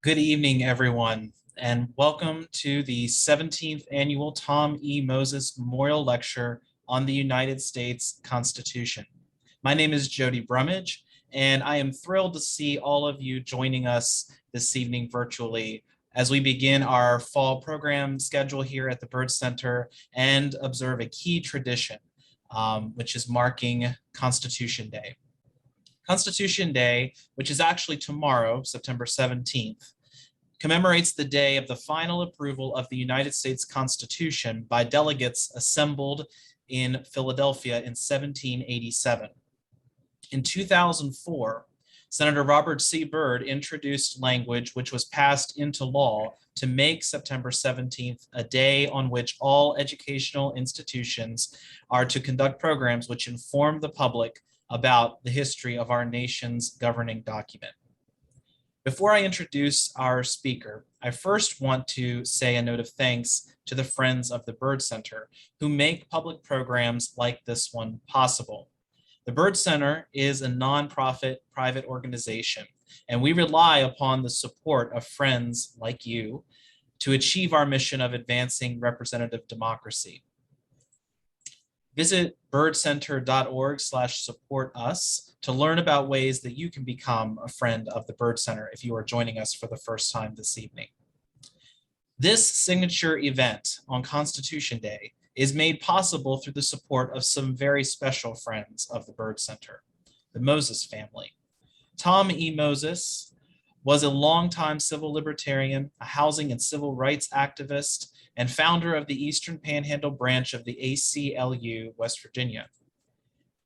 Good evening, everyone, and welcome to the 17th Annual Tom E. Moses Memorial Lecture on the United States Constitution. My name is Jody Brummage, and I am thrilled to see all of you joining us this evening virtually as we begin our fall program schedule here at the Byrd Center and observe a key tradition, which is marking Constitution Day. Constitution Day, which is actually tomorrow, September 17th, commemorates the day of the final approval of the United States Constitution by delegates assembled in Philadelphia in 1787. In 2004, Senator Robert C. Byrd introduced language which was passed into law to make September 17th a day on which all educational institutions are to conduct programs which inform the public about the history of our nation's governing document. Before I introduce our speaker, I first want to say a note of thanks to the Friends of the Byrd Center who make public programs like this one possible. The Byrd Center is a nonprofit private organization, and we rely upon the support of friends like you to achieve our mission of advancing representative democracy. Visit byrdcenter.org/support us to learn about ways that you can become a friend of the Byrd Center if you are joining us for the first time this evening. This signature event on Constitution Day is made possible through the support of some very special friends of the Byrd Center, the Moses family. Tom E. Moses was a longtime civil libertarian, a housing and civil rights activist, and founder of the Eastern Panhandle branch of the ACLU, West Virginia.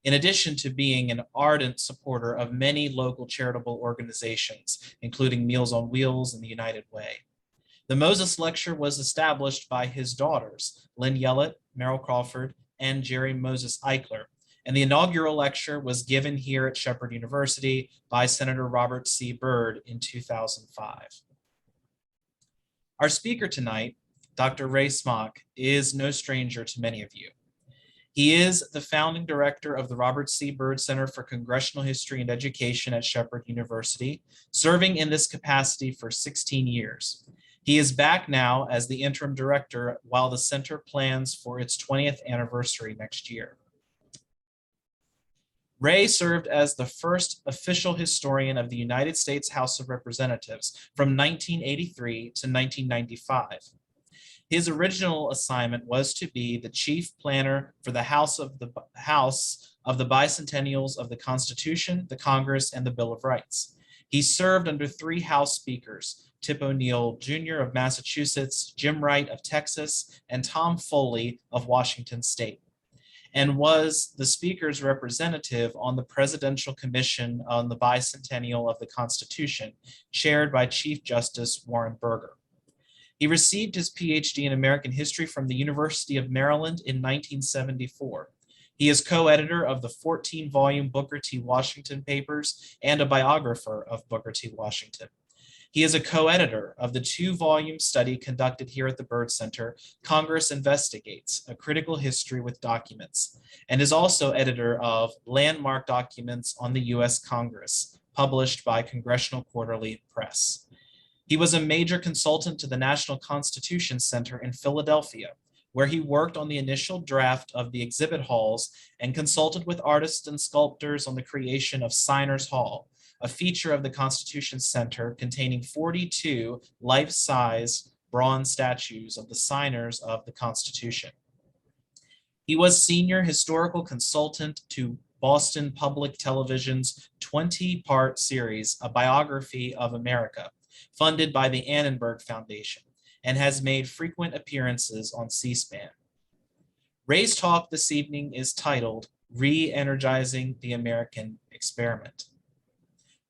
In addition to being an ardent supporter of many local charitable organizations, including Meals on Wheels and the United Way. The Moses Lecture was established by his daughters, Lynn Yellett, Merrill Crawford, and Jerry Moses Eichler, and the inaugural lecture was given here at Shepherd University by Senator Robert C. Byrd in 2005. Our speaker tonight, Dr. Ray Smock, is no stranger to many of you. He is the founding director of the Robert C. Byrd Center for Congressional History and Education at Shepherd University, serving in this capacity for 16 years. He is back now as the interim director while the center plans for its 20th anniversary next year. Ray served as the first official historian of the United States House of Representatives from 1983 to 1995. His original assignment was to be the chief planner for the House of the bicentennials of the Constitution, the Congress, and the Bill of Rights. He served under three House speakers, Tip O'Neill Jr. of Massachusetts, Jim Wright of Texas, and Tom Foley of Washington State, and was the Speaker's representative on the Presidential Commission on the Bicentennial of the Constitution, chaired by Chief Justice Warren Burger. He received his PhD in American history from the University of Maryland in 1974. He is co-editor of the 14-volume Booker T. Washington papers and a biographer of Booker T. Washington. He is a co-editor of the 2-volume study conducted here at the Byrd Center, Congress Investigates, A Critical History with Documents, and is also editor of Landmark Documents on the U.S. Congress, published by Congressional Quarterly Press. He was a major consultant to the National Constitution Center in Philadelphia, where he worked on the initial draft of the exhibit halls and consulted with artists and sculptors on the creation of Signers Hall, a feature of the Constitution Center containing 42 life-size bronze statues of the signers of the Constitution. He was senior historical consultant to Boston Public Television's 20-part series, A Biography of America, funded by the Annenberg Foundation, and has made frequent appearances on C-SPAN. Ray's talk this evening is titled Re-Energizing the American Experiment.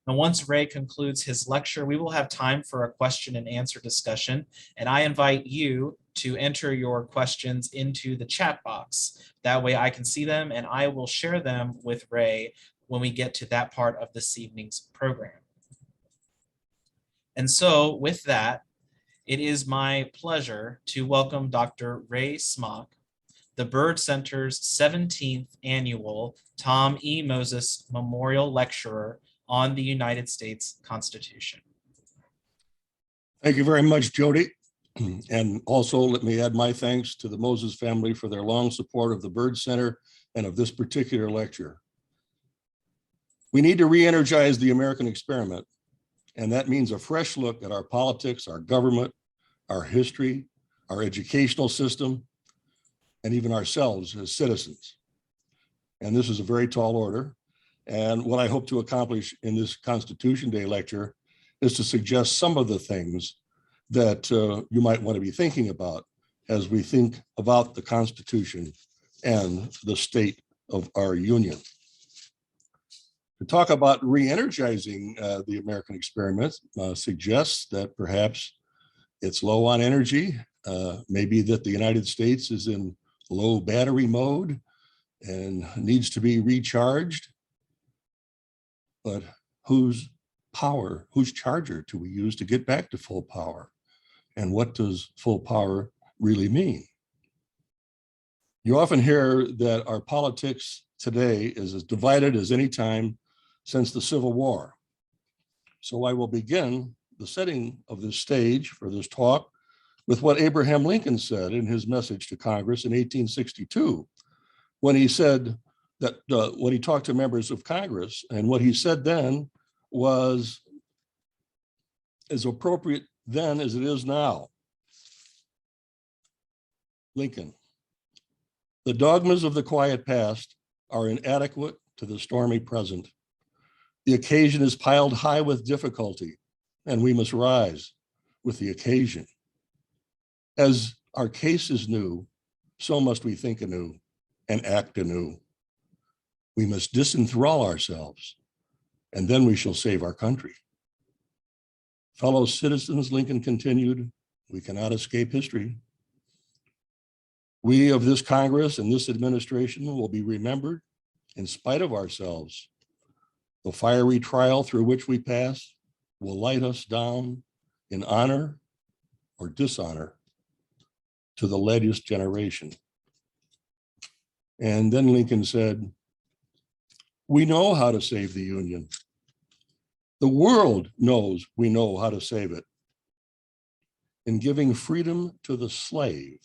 Now, once Ray concludes his lecture, we will have time for a question and answer discussion, and I invite you to enter your questions into the chat box. That way I can see them and I will share them with Ray when we get to that part of this evening's program. And so with that, it is my pleasure to welcome Dr. Ray Smock, the Byrd Center's 17th annual Tom E. Moses Memorial Lecturer on the United States Constitution. Thank you very much, Jody. And also let me add my thanks to the Moses family for their long support of the Byrd Center and of this particular lecture. We need to re-energize the American experiment, and that means a fresh look at our politics, our government, our history, our educational system, and even ourselves as citizens. And this is a very tall order. And what I hope to accomplish in this Constitution Day lecture is to suggest some of the things that you might want to be thinking about as we think about the Constitution and the state of our union. To talk about re-energizing the American experiment suggests that perhaps it's low on energy, maybe that the United States is in low battery mode and needs to be recharged. But whose charger do we use to get back to full power? And what does full power really mean? You often hear that our politics today is as divided as any time since the Civil War. So I will begin the setting of this stage for this talk with what Abraham Lincoln said in his message to Congress in 1862, when he said that, when he talked to members of Congress, and what he said then was as appropriate then as it is now. Lincoln: the dogmas of the quiet past are inadequate to the stormy present. The occasion is piled high with difficulty, and we must rise with the occasion. As our case is new, so must we think anew and act anew. We must disenthrall ourselves, and then we shall save our country. Fellow citizens, Lincoln continued, we cannot escape history. We of this Congress and this administration will be remembered in spite of ourselves. The fiery trial through which we pass will light us down in honor or dishonor to the latest generation. And then Lincoln said, we know how to save the Union. The world knows we know how to save it. In giving freedom to the slave,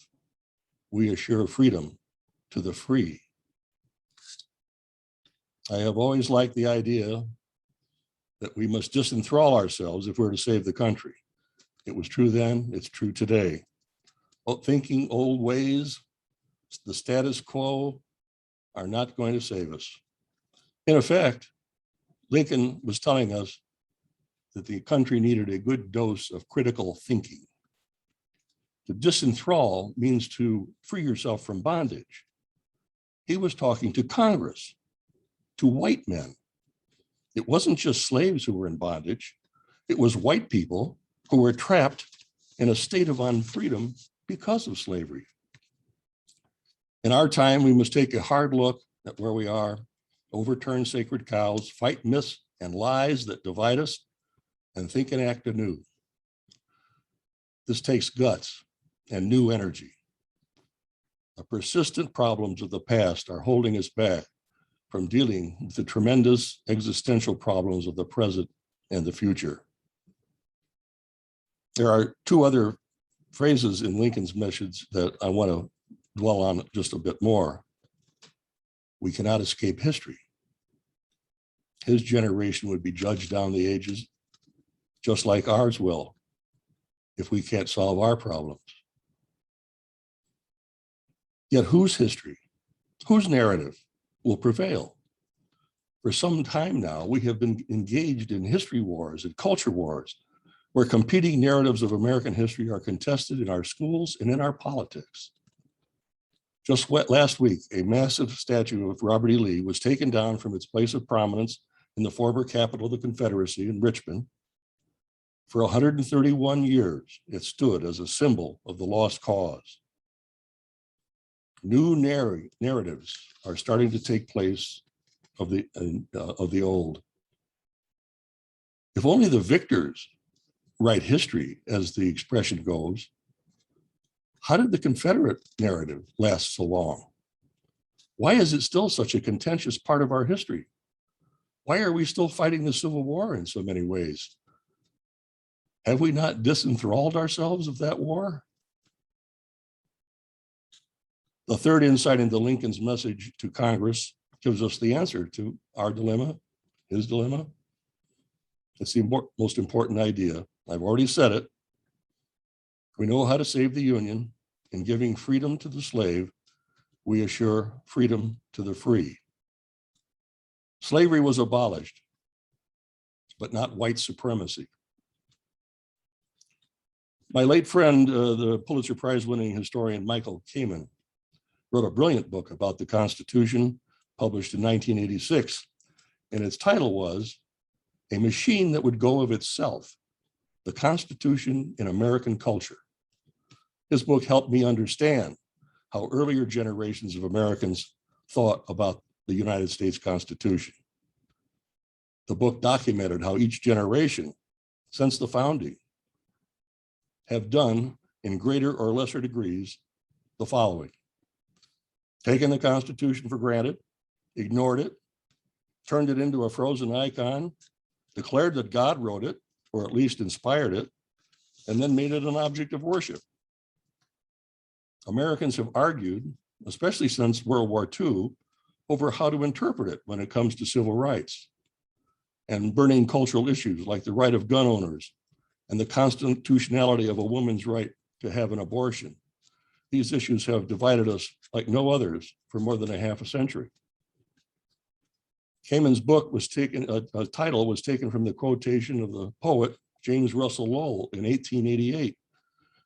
we assure freedom to the free. I have always liked the idea that we must disenthrall ourselves if we're to save the country. It was true then, it's true today. Thinking old ways, the status quo, are not going to save us. In effect, Lincoln was telling us that the country needed a good dose of critical thinking. To disenthrall means to free yourself from bondage. He was talking to Congress, to white men. It wasn't just slaves who were in bondage. It was white people who were trapped in a state of unfreedom because of slavery. In our time, we must take a hard look at where we are, overturn sacred cows, fight myths and lies that divide us, and think and act anew. This takes guts and new energy. The persistent problems of the past are holding us back from dealing with the tremendous existential problems of the present and the future. There are two other phrases in Lincoln's message that I want to dwell on just a bit more. We cannot escape history. His generation would be judged down the ages, just like ours will, if we can't solve our problems. Yet whose history, whose narrative will prevail? For some time now, we have been engaged in history wars and culture wars, where competing narratives of American history are contested in our schools and in our politics. Just last week, a massive statue of Robert E. Lee was taken down from its place of prominence in the former capital of the Confederacy in Richmond. For 131 years, it stood as a symbol of the lost cause. New narratives are starting to take place of the old. If only the victors write history, as the expression goes, how did the Confederate narrative last so long? Why is it still such a contentious part of our history? Why are we still fighting the Civil War in so many ways? Have we not disenthralled ourselves of that war? The third insight into Lincoln's message to Congress gives us the answer to our dilemma, his dilemma. It's the most important idea. I've already said it. We know how to save the Union. In giving freedom to the slave, we assure freedom to the free. Slavery was abolished, but not white supremacy. My late friend, the Pulitzer Prize-winning historian Michael Caiman, wrote a brilliant book about the Constitution, published in 1986, and its title was A Machine That Would Go of Itself, The Constitution in American Culture. His book helped me understand how earlier generations of Americans thought about the United States Constitution. The book documented how each generation since the founding have done in greater or lesser degrees the following: taken the Constitution for granted, ignored it, turned it into a frozen icon, declared that God wrote it, or at least inspired it, and then made it an object of worship. Americans have argued, especially since World War II, over how to interpret it when it comes to civil rights and burning cultural issues like the right of gun owners and the constitutionality of a woman's right to have an abortion. These issues have divided us like no others for more than a half a century. Caiman's book was taken, a title was taken from the quotation of the poet James Russell Lowell in 1888,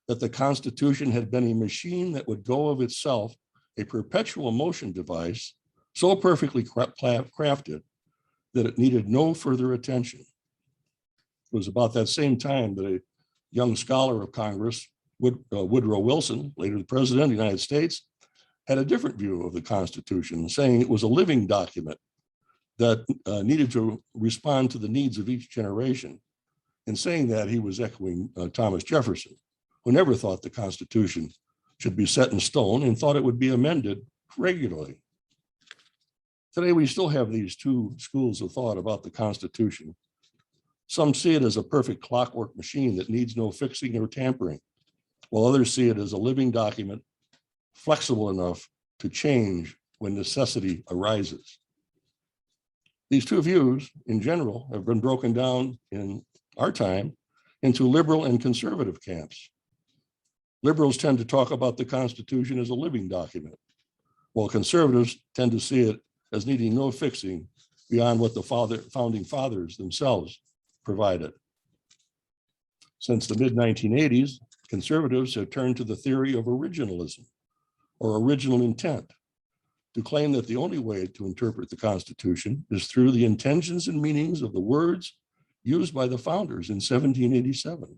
that the Constitution had been a machine that would go of itself, a perpetual motion device so perfectly crafted that it needed no further attention. It was about that same time that a young scholar of Congress, Woodrow Wilson, later the President of the United States, had a different view of the Constitution, saying it was a living document that needed to respond to the needs of each generation. In saying that, he was echoing Thomas Jefferson, who never thought the Constitution should be set in stone and thought it would be amended regularly. Today, we still have these two schools of thought about the Constitution. Some see it as a perfect clockwork machine that needs no fixing or tampering, while others see it as a living document, flexible enough to change when necessity arises. These two views, in general, have been broken down in our time into liberal and conservative camps. Liberals tend to talk about the Constitution as a living document, while conservatives tend to see it as needing no fixing beyond what the founding fathers themselves provided. Since the mid-1980s, conservatives have turned to the theory of originalism, or original intent, to claim that the only way to interpret the Constitution is through the intentions and meanings of the words used by the founders in 1787.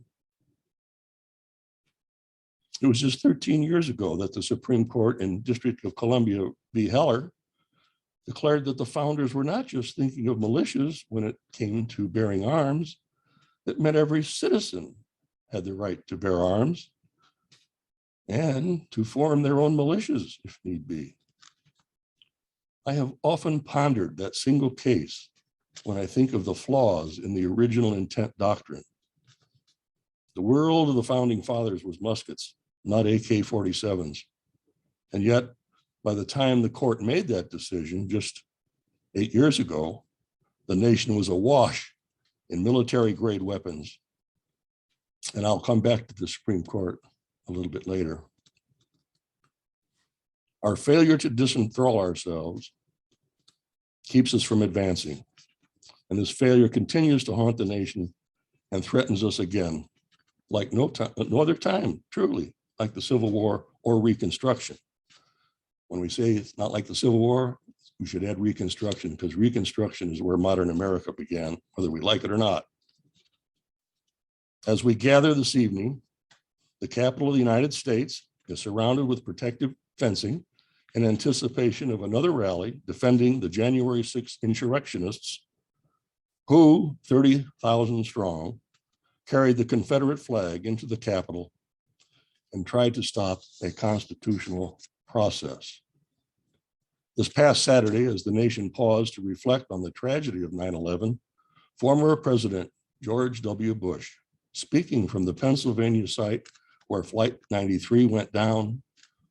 It was just 13 years ago that the Supreme Court in District of Columbia v. Heller declared that the founders were not just thinking of militias when it came to bearing arms. It meant every citizen had the right to bear arms and to form their own militias if need be. I have often pondered that single case when I think of the flaws in the original intent doctrine. The world of the founding fathers was muskets, not AK-47s. And yet, by the time the court made that decision just 8 years ago, the nation was awash in military-grade weapons. And I'll come back to the Supreme Court a little bit later. Our failure to disenthrall ourselves keeps us from advancing. And this failure continues to haunt the nation and threatens us again, like no other time, truly, like the Civil War or Reconstruction. When we say it's not like the Civil War, we should add Reconstruction, because Reconstruction is where modern America began, whether we like it or not. As we gather this evening, the Capitol of the United States is surrounded with protective fencing in anticipation of another rally defending the January 6th insurrectionists who, 30,000 strong, carried the Confederate flag into the Capitol and tried to stop a constitutional process. This past Saturday, as the nation paused to reflect on the tragedy of 9/11, former President George W. Bush speaking from the Pennsylvania site where Flight 93 went down,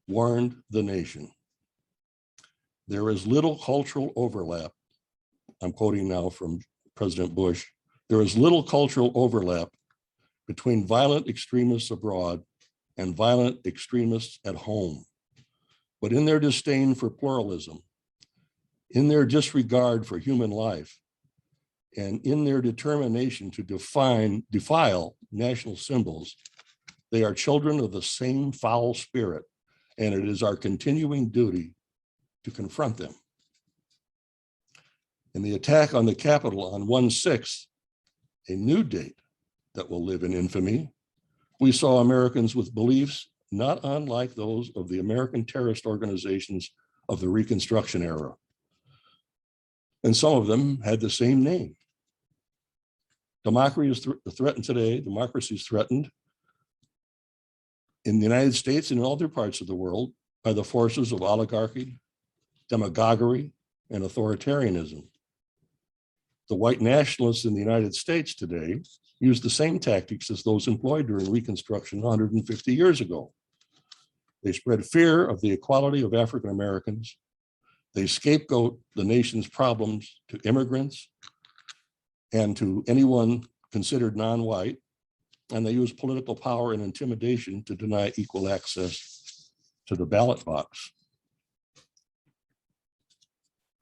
warned the nation. There is little cultural overlap. I'm quoting now from President Bush. There is little cultural overlap between violent extremists abroad and violent extremists at home. But in their disdain for pluralism, in their disregard for human life, and in their determination to defile national symbols, they are children of the same foul spirit, and it is our continuing duty to confront them. In the attack on the Capitol on 1/6, a new date that will live in infamy, we saw Americans with beliefs not unlike those of the American terrorist organizations of the Reconstruction era. And some of them had the same name. Democracy is threatened today. Democracy is threatened in the United States and in other parts of the world by the forces of oligarchy, demagoguery, and authoritarianism. The white nationalists in the United States today use the same tactics as those employed during Reconstruction 150 years ago. They spread fear of the equality of African Americans. They scapegoat the nation's problems to immigrants and to anyone considered non-white, and they use political power and intimidation to deny equal access to the ballot box.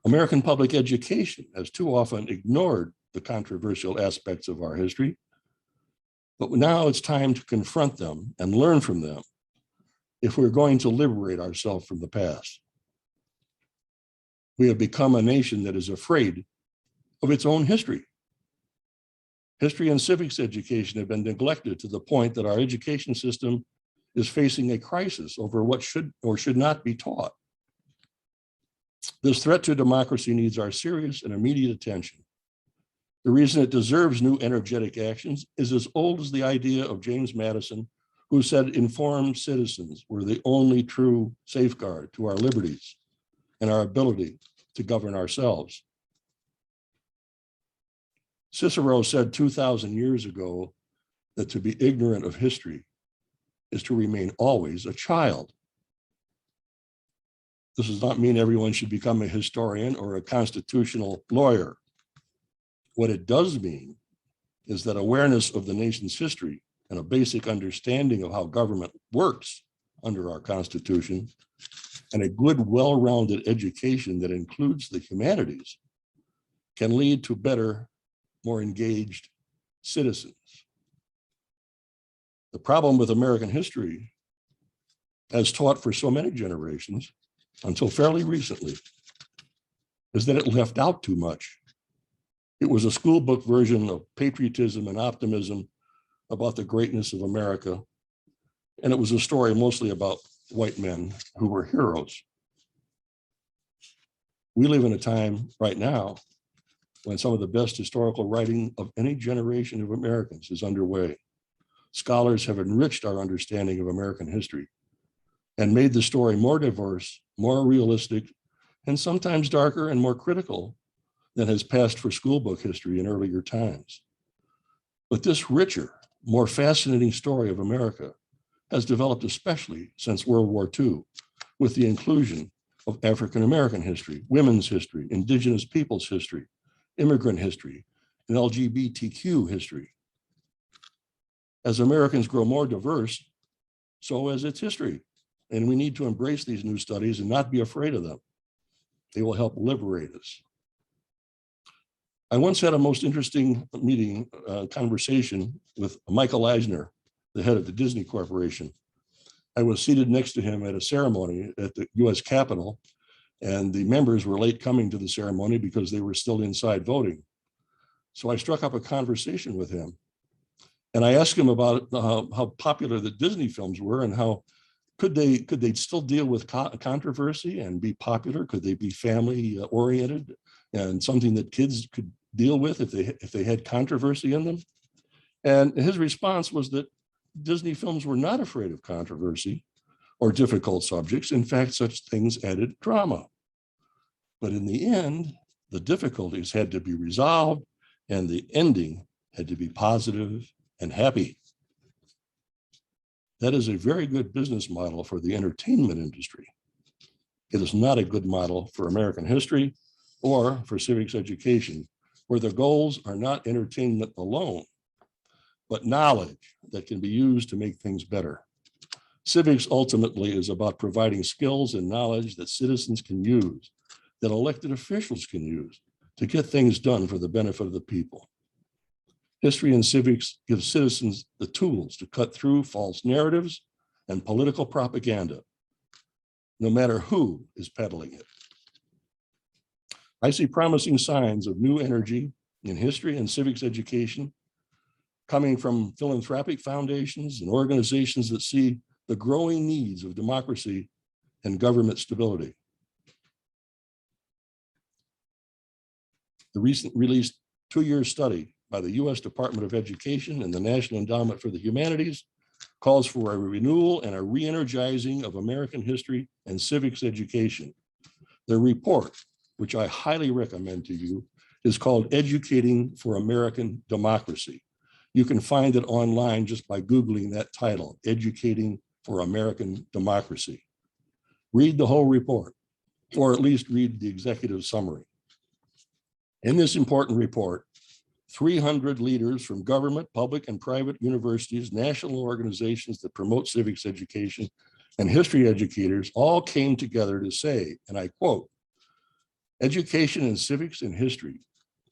American public education has too often ignored the controversial aspects of our history, but now it's time to confront them and learn from them if we're going to liberate ourselves from the past. We have become a nation that is afraid of its own history. History and civics education have been neglected to the point that our education system is facing a crisis over what should or should not be taught. This threat to democracy needs our serious and immediate attention. The reason it deserves new energetic actions is as old as the idea of James Madison, who said informed citizens were the only true safeguard to our liberties and our ability to govern ourselves. Cicero said 2,000 years ago that to be ignorant of history is to remain always a child. This does not mean everyone should become a historian or a constitutional lawyer. What it does mean is that awareness of the nation's history and a basic understanding of how government works under our Constitution and a good, well-rounded education that includes the humanities can lead to better, more engaged citizens. The problem with American history, as taught for so many generations until fairly recently, is that it left out too much. It was a school book version of patriotism and optimism about the greatness of America. And it was a story mostly about white men who were heroes. We live in a time right now when some of the best historical writing of any generation of Americans is underway. Scholars have enriched our understanding of American history and made the story more diverse, more realistic, and sometimes darker and more critical than has passed for school book history in earlier times. But this richer, more fascinating story of America has developed especially since World War II, with the inclusion of African American history, women's history, indigenous peoples' history, immigrant history, and LGBTQ history. As Americans grow more diverse, so is its history. And we need to embrace these new studies and not be afraid of them. They will help liberate us. I once had a most interesting conversation with Michael Eisner, the head of the Disney Corporation. I was seated next to him at a ceremony at the US Capitol, and the members were late coming to the ceremony because they were still inside voting. So I struck up a conversation with him. And I asked him about how popular the Disney films were and how could they still deal with controversy and be popular? Could they be family oriented and something that kids could deal with if they had controversy in them? And his response was that Disney films were not afraid of controversy or difficult subjects. In fact, such things added drama. But in the end, the difficulties had to be resolved and the ending had to be positive and happy. That is a very good business model for the entertainment industry. It is not a good model for American history or for civics education, where the goals are not entertainment alone, but knowledge that can be used to make things better. Civics ultimately is about providing skills and knowledge that citizens can use, that elected officials can use to get things done for the benefit of the people. History and civics give citizens the tools to cut through false narratives and political propaganda, no matter who is peddling it. I see promising signs of new energy in history and civics education coming from philanthropic foundations and organizations that see the growing needs of democracy and government stability. The recent released two-year study by the U.S. Department of Education and the National Endowment for the Humanities calls for a renewal and a re-energizing of American history and civics education. The report, which I highly recommend to you, is called Educating for American Democracy. You can find it online just by Googling that title, Educating for American Democracy. Read the whole report, or at least read the executive summary. In this important report, 300 leaders from government, public, and private universities, national organizations that promote civics education, and history educators all came together to say, and I quote, "Education in civics and history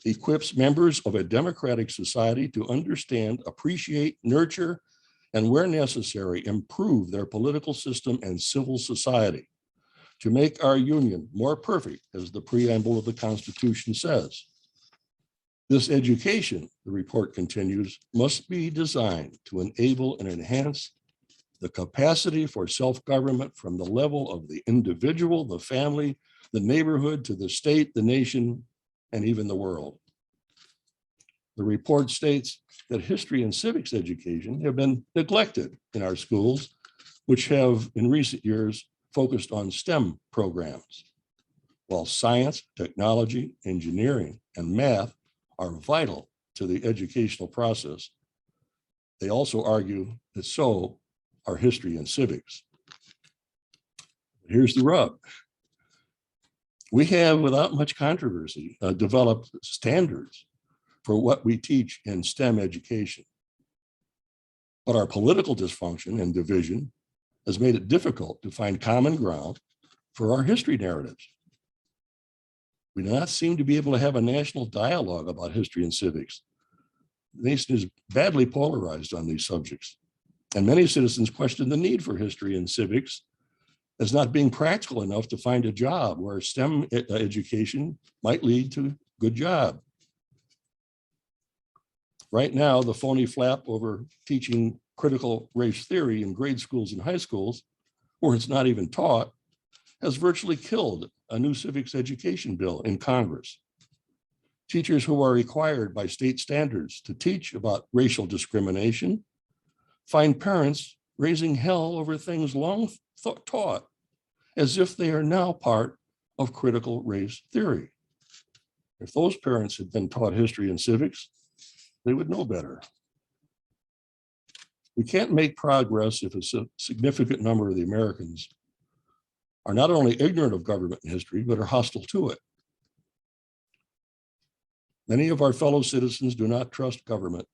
equips members of a democratic society to understand, appreciate, nurture, and where necessary, improve their political system and civil society to make our union more perfect, as the preamble of the Constitution says. This education," the report continues, "must be designed to enable and enhance the capacity for self-government from the level of the individual, the family, the neighborhood, to the state, the nation, and even the world." The report states that history and civics education have been neglected in our schools, which have in recent years focused on STEM programs. While science, technology, engineering, and math are vital to the educational process, they also argue that so are history and civics. Here's the rub. We have, without much controversy, developed standards for what we teach in STEM education. But our political dysfunction and division has made it difficult to find common ground for our history narratives. We do not seem to be able to have a national dialogue about history and civics. The nation is badly polarized on these subjects, and many citizens question the need for history and civics as not being practical enough to find a job where STEM education might lead to a good job. Right now, the phony flap over teaching critical race theory in grade schools and high schools, where it's not even taught, has virtually killed a new civics education bill in Congress. Teachers who are required by state standards to teach about racial discrimination find parents raising hell over things long taught, as if they are now part of critical race theory. If those parents had been taught history and civics, they would know better. We can't make progress if a significant number of the Americans are not only ignorant of government and history, but are hostile to it. Many of our fellow citizens do not trust government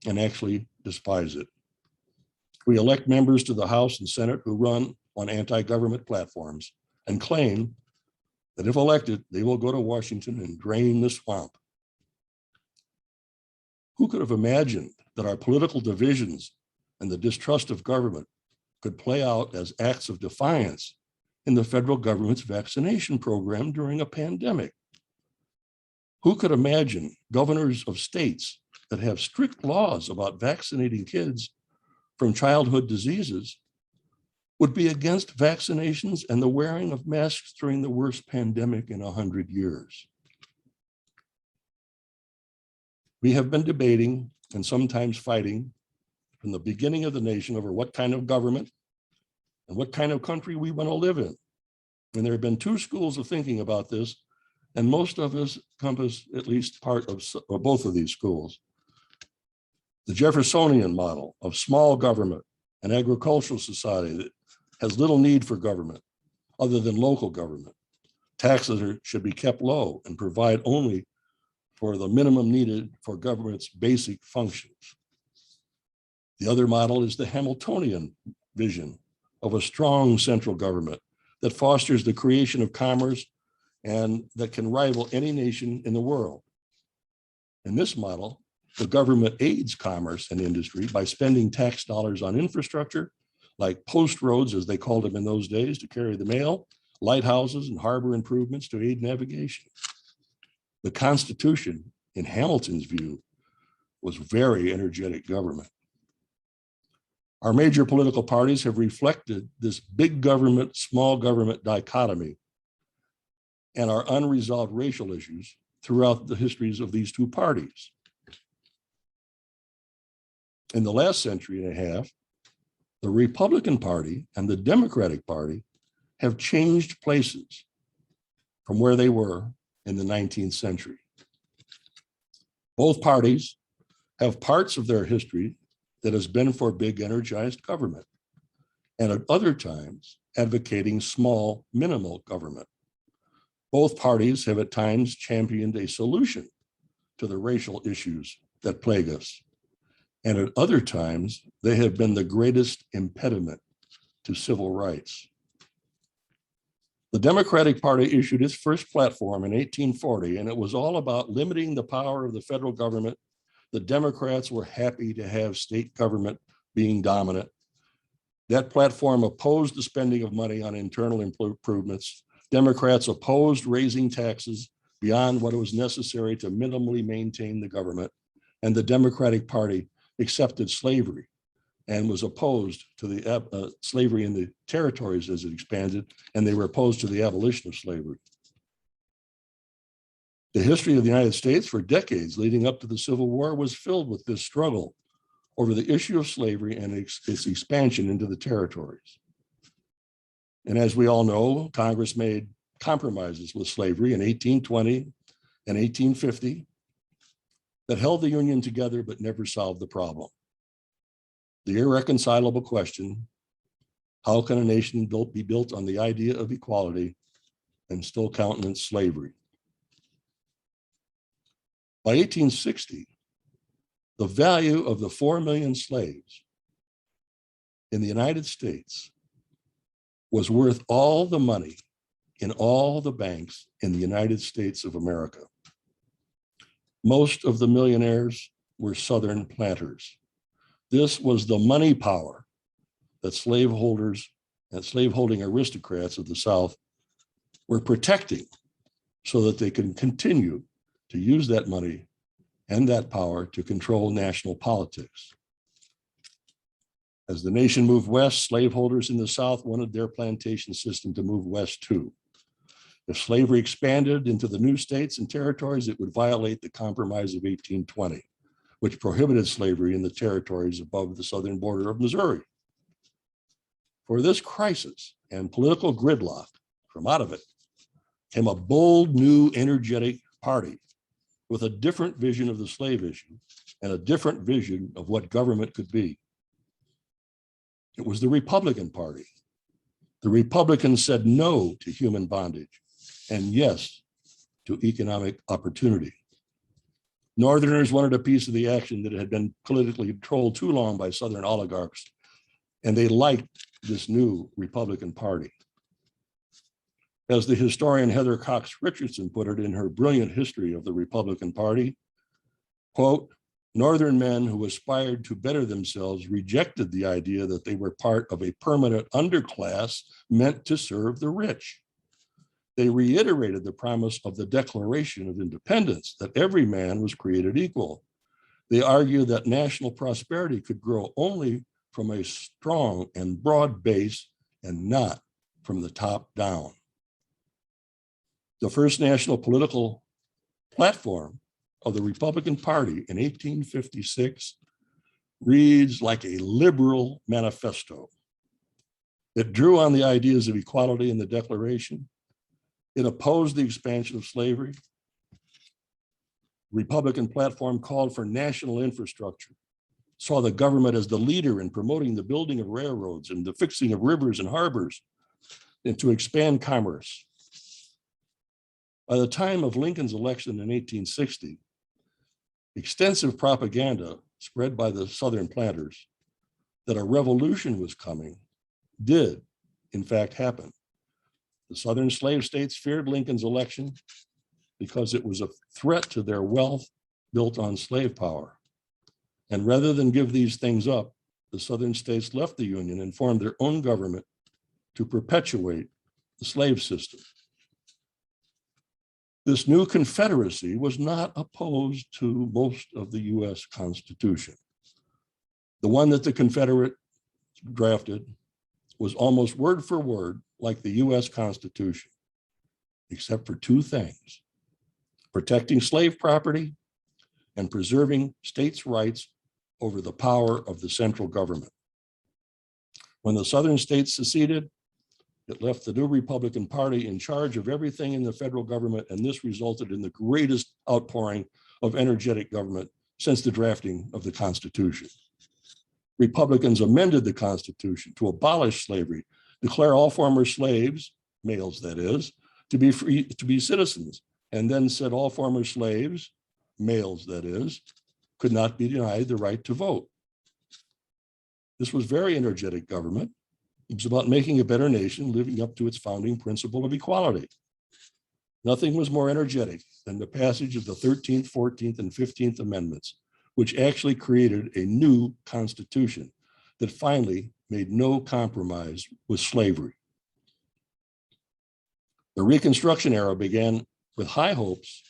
and actually despise it. We elect members to the House and Senate who run on anti-government platforms and claim that if elected, they will go to Washington and drain the swamp. Who could have imagined that our political divisions and the distrust of government could play out as acts of defiance in the federal government's vaccination program during a pandemic? Who could imagine governors of states that have strict laws about vaccinating kids from childhood diseases would be against vaccinations and the wearing of masks during the worst pandemic in 100 years? We have been debating and sometimes fighting from the beginning of the nation over what kind of government and what kind of country we want to live in. And there have been two schools of thinking about this, and most of us encompass at least part of both of these schools. The Jeffersonian model of small government, an agricultural society that has little need for government other than local government. Taxes should be kept low and provide only for the minimum needed for government's basic functions. The other model is the Hamiltonian vision of a strong central government that fosters the creation of commerce and that can rival any nation in the world. In this model, the government aids commerce and industry by spending tax dollars on infrastructure like post roads, as they called them in those days, to carry the mail, lighthouses and harbor improvements to aid navigation. The Constitution, in Hamilton's view, was very energetic government. Our major political parties have reflected this big government, small government dichotomy and our unresolved racial issues throughout the histories of these two parties. In the last century and a half, the Republican Party and the Democratic Party have changed places from where they were in the 19th century. Both parties have parts of their history that has been for big energized government, and at other times advocating small, minimal government. Both parties have at times championed a solution to the racial issues that plague us, and at other times they have been the greatest impediment to civil rights. The Democratic Party issued its first platform in 1840, and it was all about limiting the power of the federal government. The Democrats were happy to have state government being dominant. That platform opposed the spending of money on internal improvements. Democrats opposed raising taxes beyond what was necessary to minimally maintain the government. And the Democratic Party accepted slavery and was opposed to the slavery in the territories as it expanded, and they were opposed to the abolition of slavery. The history of the United States for decades leading up to the Civil War was filled with this struggle over the issue of slavery and its expansion into the territories. And as we all know, Congress made compromises with slavery in 1820 and 1850 that held the Union together but never solved the problem. The irreconcilable question, how can a nation be built on the idea of equality and still countenance slavery? By 1860, the value of the 4 million slaves in the United States was worth all the money in all the banks in the United States of America. Most of the millionaires were Southern planters. This was the money power that slaveholders and slaveholding aristocrats of the South were protecting so that they can continue to use that money and that power to control national politics. As the nation moved west, slaveholders in the South wanted their plantation system to move west too. If slavery expanded into the new states and territories, it would violate the Compromise of 1820, which prohibited slavery in the territories above the southern border of Missouri. For this crisis and political gridlock, from out of it came a bold, new, energetic party with a different vision of the slave issue and a different vision of what government could be. It was the Republican Party. The Republicans said no to human bondage and yes to economic opportunity. Northerners wanted a piece of the action that had been politically controlled too long by Southern oligarchs, and they liked this new Republican Party. As the historian Heather Cox Richardson put it in her brilliant history of the Republican Party, quote, Northern men who aspired to better themselves rejected the idea that they were part of a permanent underclass meant to serve the rich. They reiterated the promise of the Declaration of Independence that every man was created equal. They argued that national prosperity could grow only from a strong and broad base and not from the top down. The first national political platform of the Republican Party in 1856 reads like a liberal manifesto. It drew on the ideas of equality in the Declaration. It opposed the expansion of slavery. Republican platform called for national infrastructure saw the government as the leader in promoting the building of railroads and the fixing of rivers and harbors, and to expand commerce. By the time of Lincoln's election in 1860, extensive propaganda spread by the Southern planters that a revolution was coming did, in fact, happen. The Southern slave states feared Lincoln's election because it was a threat to their wealth built on slave power. And rather than give these things up, the Southern states left the Union and formed their own government to perpetuate the slave system. This new Confederacy was not opposed to most of the US Constitution. The one that the Confederate drafted was almost word for word like the US Constitution, except for two things: protecting slave property and preserving states' rights over the power of the central government. When the Southern states seceded, it left the new Republican Party in charge of everything in the federal government, and this resulted in the greatest outpouring of energetic government since the drafting of the Constitution. Republicans amended the Constitution to abolish slavery, declare all former slaves, males that is, to be free to be citizens, and then said all former slaves, males that is, could not be denied the right to vote. This was very energetic government. It was about making a better nation, living up to its founding principle of equality. Nothing was more energetic than the passage of the 13th, 14th, and 15th Amendments, which actually created a new constitution that finally made no compromise with slavery. The Reconstruction Era began with high hopes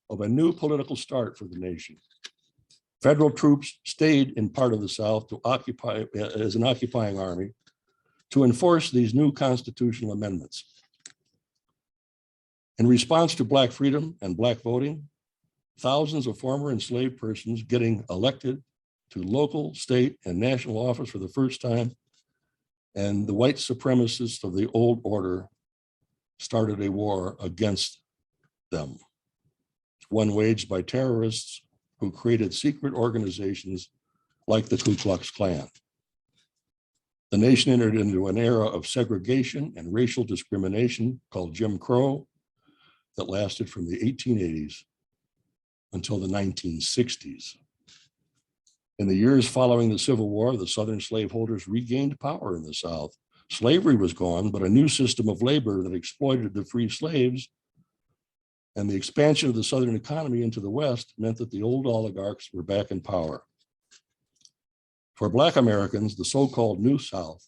of a new political start for the nation. Federal troops stayed in part of the South to occupy as an occupying army to enforce these new constitutional amendments. In response to Black freedom and Black voting, thousands of former enslaved persons getting elected to local, state, and national office for the first time, and the white supremacists of the old order started a war against them, one waged by terrorists who created secret organizations like the Ku Klux Klan. The nation entered into an era of segregation and racial discrimination called Jim Crow that lasted from the 1880s until the 1960s. In the years following the Civil War, the Southern slaveholders regained power in the South. Slavery was gone, but a new system of labor that exploited the free slaves and the expansion of the Southern economy into the West meant that the old oligarchs were back in power. For Black Americans, the so-called New South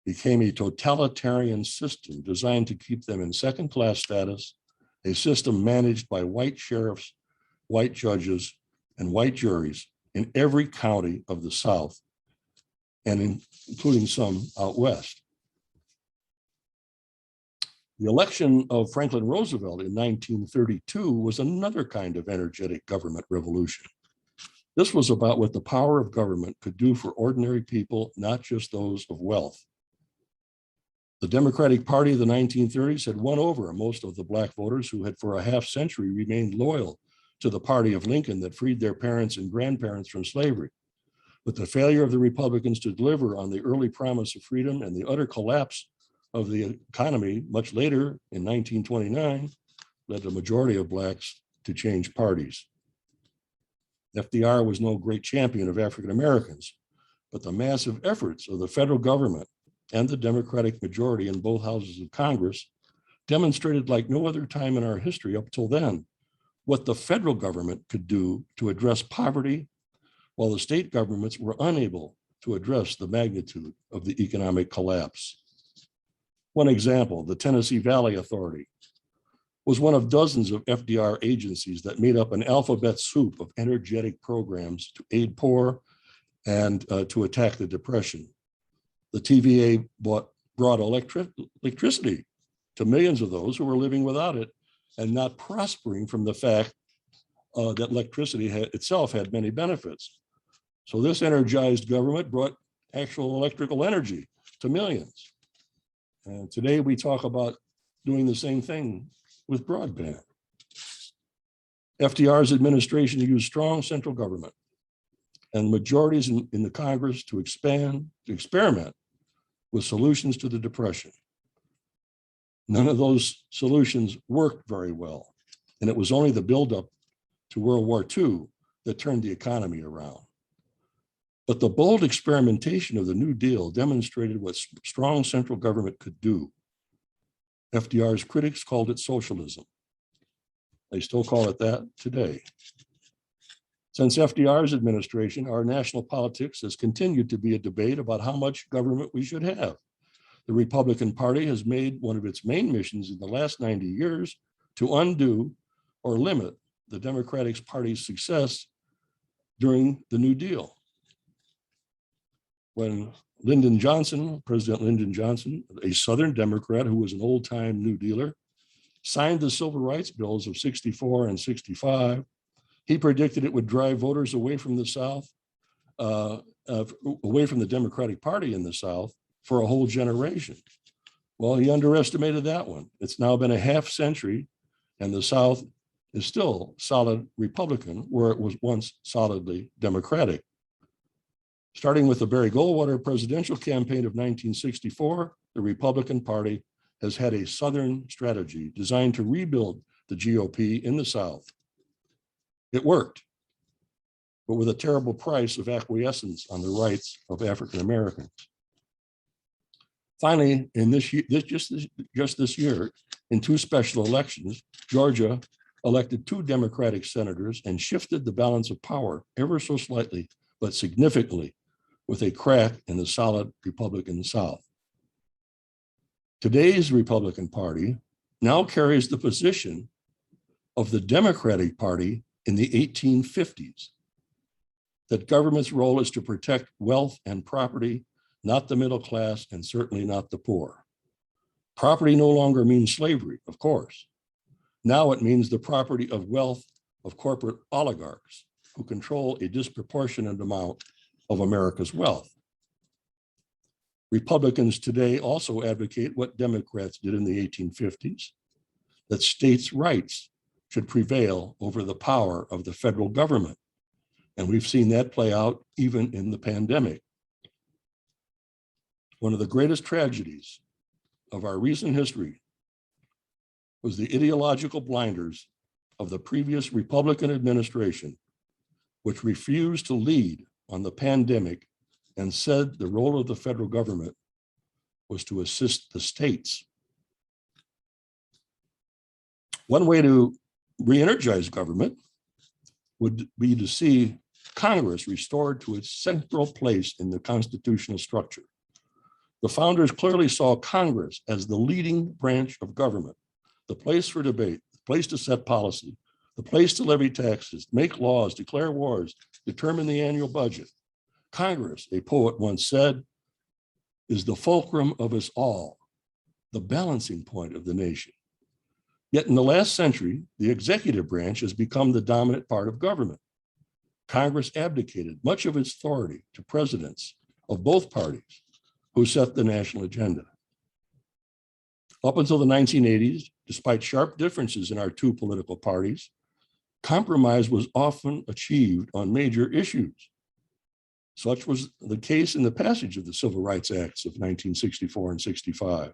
became a totalitarian system designed to keep them in second-class status, a system managed by white sheriffs, white judges, and white juries in every county of the South, and including some out West. The election of Franklin Roosevelt in 1932 was another kind of energetic government revolution. This was about what the power of government could do for ordinary people, not just those of wealth. The Democratic Party of the 1930s had won over most of the Black voters who had for a half century remained loyal to the party of Lincoln that freed their parents and grandparents from slavery. But the failure of the Republicans to deliver on the early promise of freedom and the utter collapse of the economy much later in 1929 led the majority of Blacks to change parties. FDR was no great champion of African Americans, but the massive efforts of the federal government and the Democratic majority in both houses of Congress demonstrated like no other time in our history up till then what the federal government could do to address poverty, while the state governments were unable to address the magnitude of the economic collapse. One example, the Tennessee Valley Authority was one of dozens of FDR agencies that made up an alphabet soup of energetic programs to aid poor and to attack the Depression. The TVA brought electricity to millions of those who were living without it and not prospering from the fact that electricity itself had many benefits. So this energized government brought actual electrical energy to millions. And today we talk about doing the same thing with broadband. FDR's administration used strong central government and majorities in the Congress to experiment with solutions to the Depression. None of those solutions worked very well, and it was only the buildup to World War II that turned the economy around. But the bold experimentation of the New Deal demonstrated what strong central government could do. FDR's critics called it socialism. They still call it that today. Since FDR's administration, our national politics has continued to be a debate about how much government we should have. The Republican Party has made one of its main missions in the last 90 years to undo or limit the Democratic Party's success during the New Deal. When President Lyndon Johnson, a Southern Democrat who was an old-time New Dealer, signed the Civil Rights Bills of 64 and 65, he predicted it would drive voters away from the South, away from the Democratic Party in the South for a whole generation. Well, he underestimated that one. It's now been a half century, and the South is still solid Republican, where it was once solidly Democratic. Starting with the Barry Goldwater presidential campaign of 1964, the Republican Party has had a Southern strategy designed to rebuild the GOP in the South. It worked, but with a terrible price of acquiescence on the rights of African Americans. Finally, in just this year, in two special elections, Georgia elected 2 Democratic senators and shifted the balance of power ever so slightly, but significantly, with a crack in the solid Republican South. Today's Republican Party now carries the position of the Democratic Party in the 1850s, that government's role is to protect wealth and property, not the middle class, and certainly not the poor. Property no longer means slavery, of course. Now it means the property of wealth of corporate oligarchs who control a disproportionate amount of America's wealth. Republicans today also advocate what Democrats did in the 1850s, that states' rights should prevail over the power of the federal government. And we've seen that play out even in the pandemic. One of the greatest tragedies of our recent history was the ideological blinders of the previous Republican administration, which refused to lead on the pandemic and said the role of the federal government was to assist the states. One way to re-energize government would be to see Congress restored to its central place in the constitutional structure. The founders clearly saw Congress as the leading branch of government, the place for debate, the place to set policy, the place to levy taxes, make laws, declare wars, determine the annual budget. Congress, a poet once said, is the fulcrum of us all, the balancing point of the nation. Yet in the last century, the executive branch has become the dominant part of government. Congress abdicated much of its authority to presidents of both parties who set the national agenda. Up until the 1980s, despite sharp differences in our two political parties, compromise was often achieved on major issues. Such was the case in the passage of the Civil Rights Acts of 1964 and 65,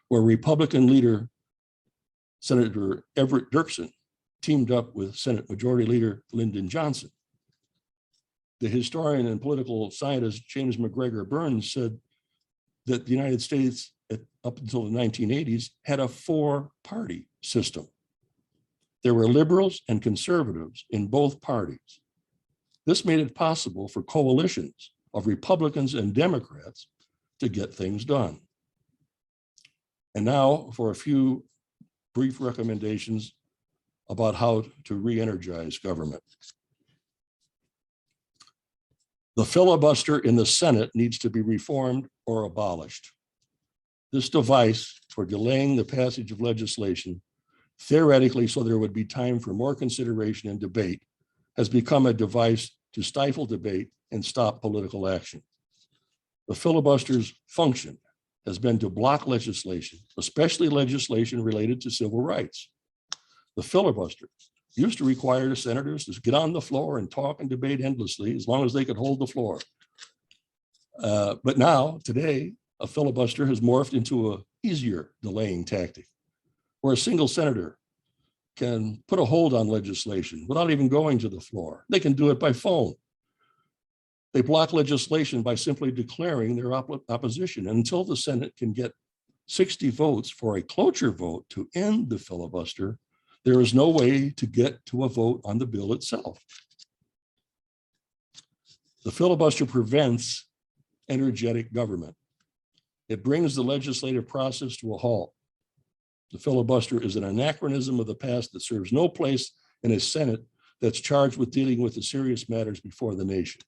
where Republican leader Senator Everett Dirksen teamed up with Senate Majority Leader Lyndon Johnson. The historian and political scientist James McGregor Burns said that the United States up until the 1980s had a 4-party system. There were liberals and conservatives in both parties. This made it possible for coalitions of Republicans and Democrats to get things done. And now for a few brief recommendations about how to re-energize government. The filibuster in the Senate needs to be reformed or abolished. This device for delaying the passage of legislation, theoretically so there would be time for more consideration and debate, has become a device to stifle debate and stop political action. The filibuster's function has been to block legislation, especially legislation related to civil rights. The filibuster used to require the senators to get on the floor and talk and debate endlessly as long as they could hold the floor. But now, today, a filibuster has morphed into an easier delaying tactic, where a single senator can put a hold on legislation without even going to the floor. They can do it by phone. They block legislation by simply declaring their opposition. And until the Senate can get 60 votes for a cloture vote to end the filibuster, there is no way to get to a vote on the bill itself. The filibuster prevents energetic government. It brings the legislative process to a halt. The filibuster is an anachronism of the past that serves no place in a Senate that's charged with dealing with the serious matters before the nation.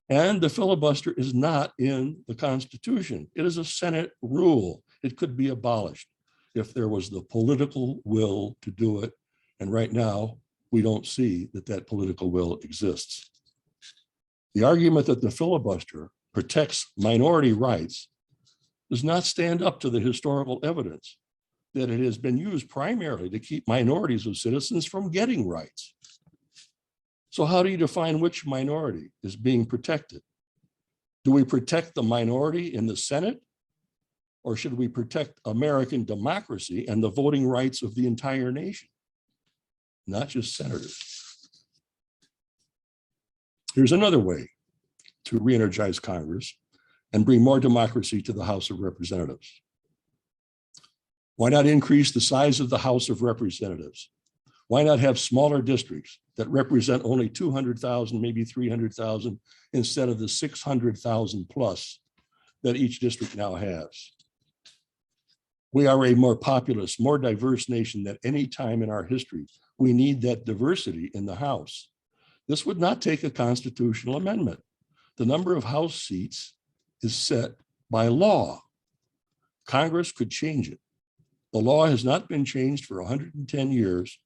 And the filibuster is not in the Constitution. It is a Senate rule. It could be abolished if there was the political will to do it. And right now, we don't see that that political will exists. The argument that the filibuster protects minority rights does not stand up to the historical evidence that it has been used primarily to keep minorities of citizens from getting rights. So how do you define which minority is being protected? Do we protect the minority in the Senate? Or should we protect American democracy and the voting rights of the entire nation, not just senators? Here's another way to re-energize Congress and bring more democracy to the House of Representatives. Why not increase the size of the House of Representatives? Why not have smaller districts that represent only 200,000, maybe 300,000, instead of the 600,000 plus that each district now has? We are a more populous, more diverse nation than any time in our history. We need that diversity in the House. This would not take a constitutional amendment. The number of House seats is set by law. Congress could change it. The law has not been changed for 110 years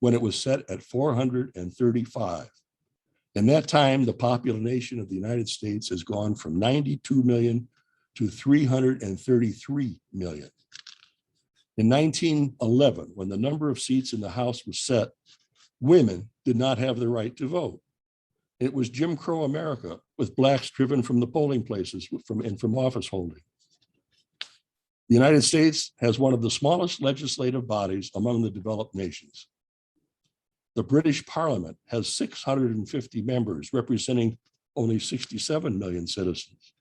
when it was set at 435. In that time, the population of the United States has gone from 92 million to 333 million. In 1911, when the number of seats in the House was set, women did not have the right to vote. It was Jim Crow America, with blacks driven from the polling places and from office holding. The United States has one of the smallest legislative bodies among the developed nations. The British Parliament has 650 members, representing only 67 million citizens.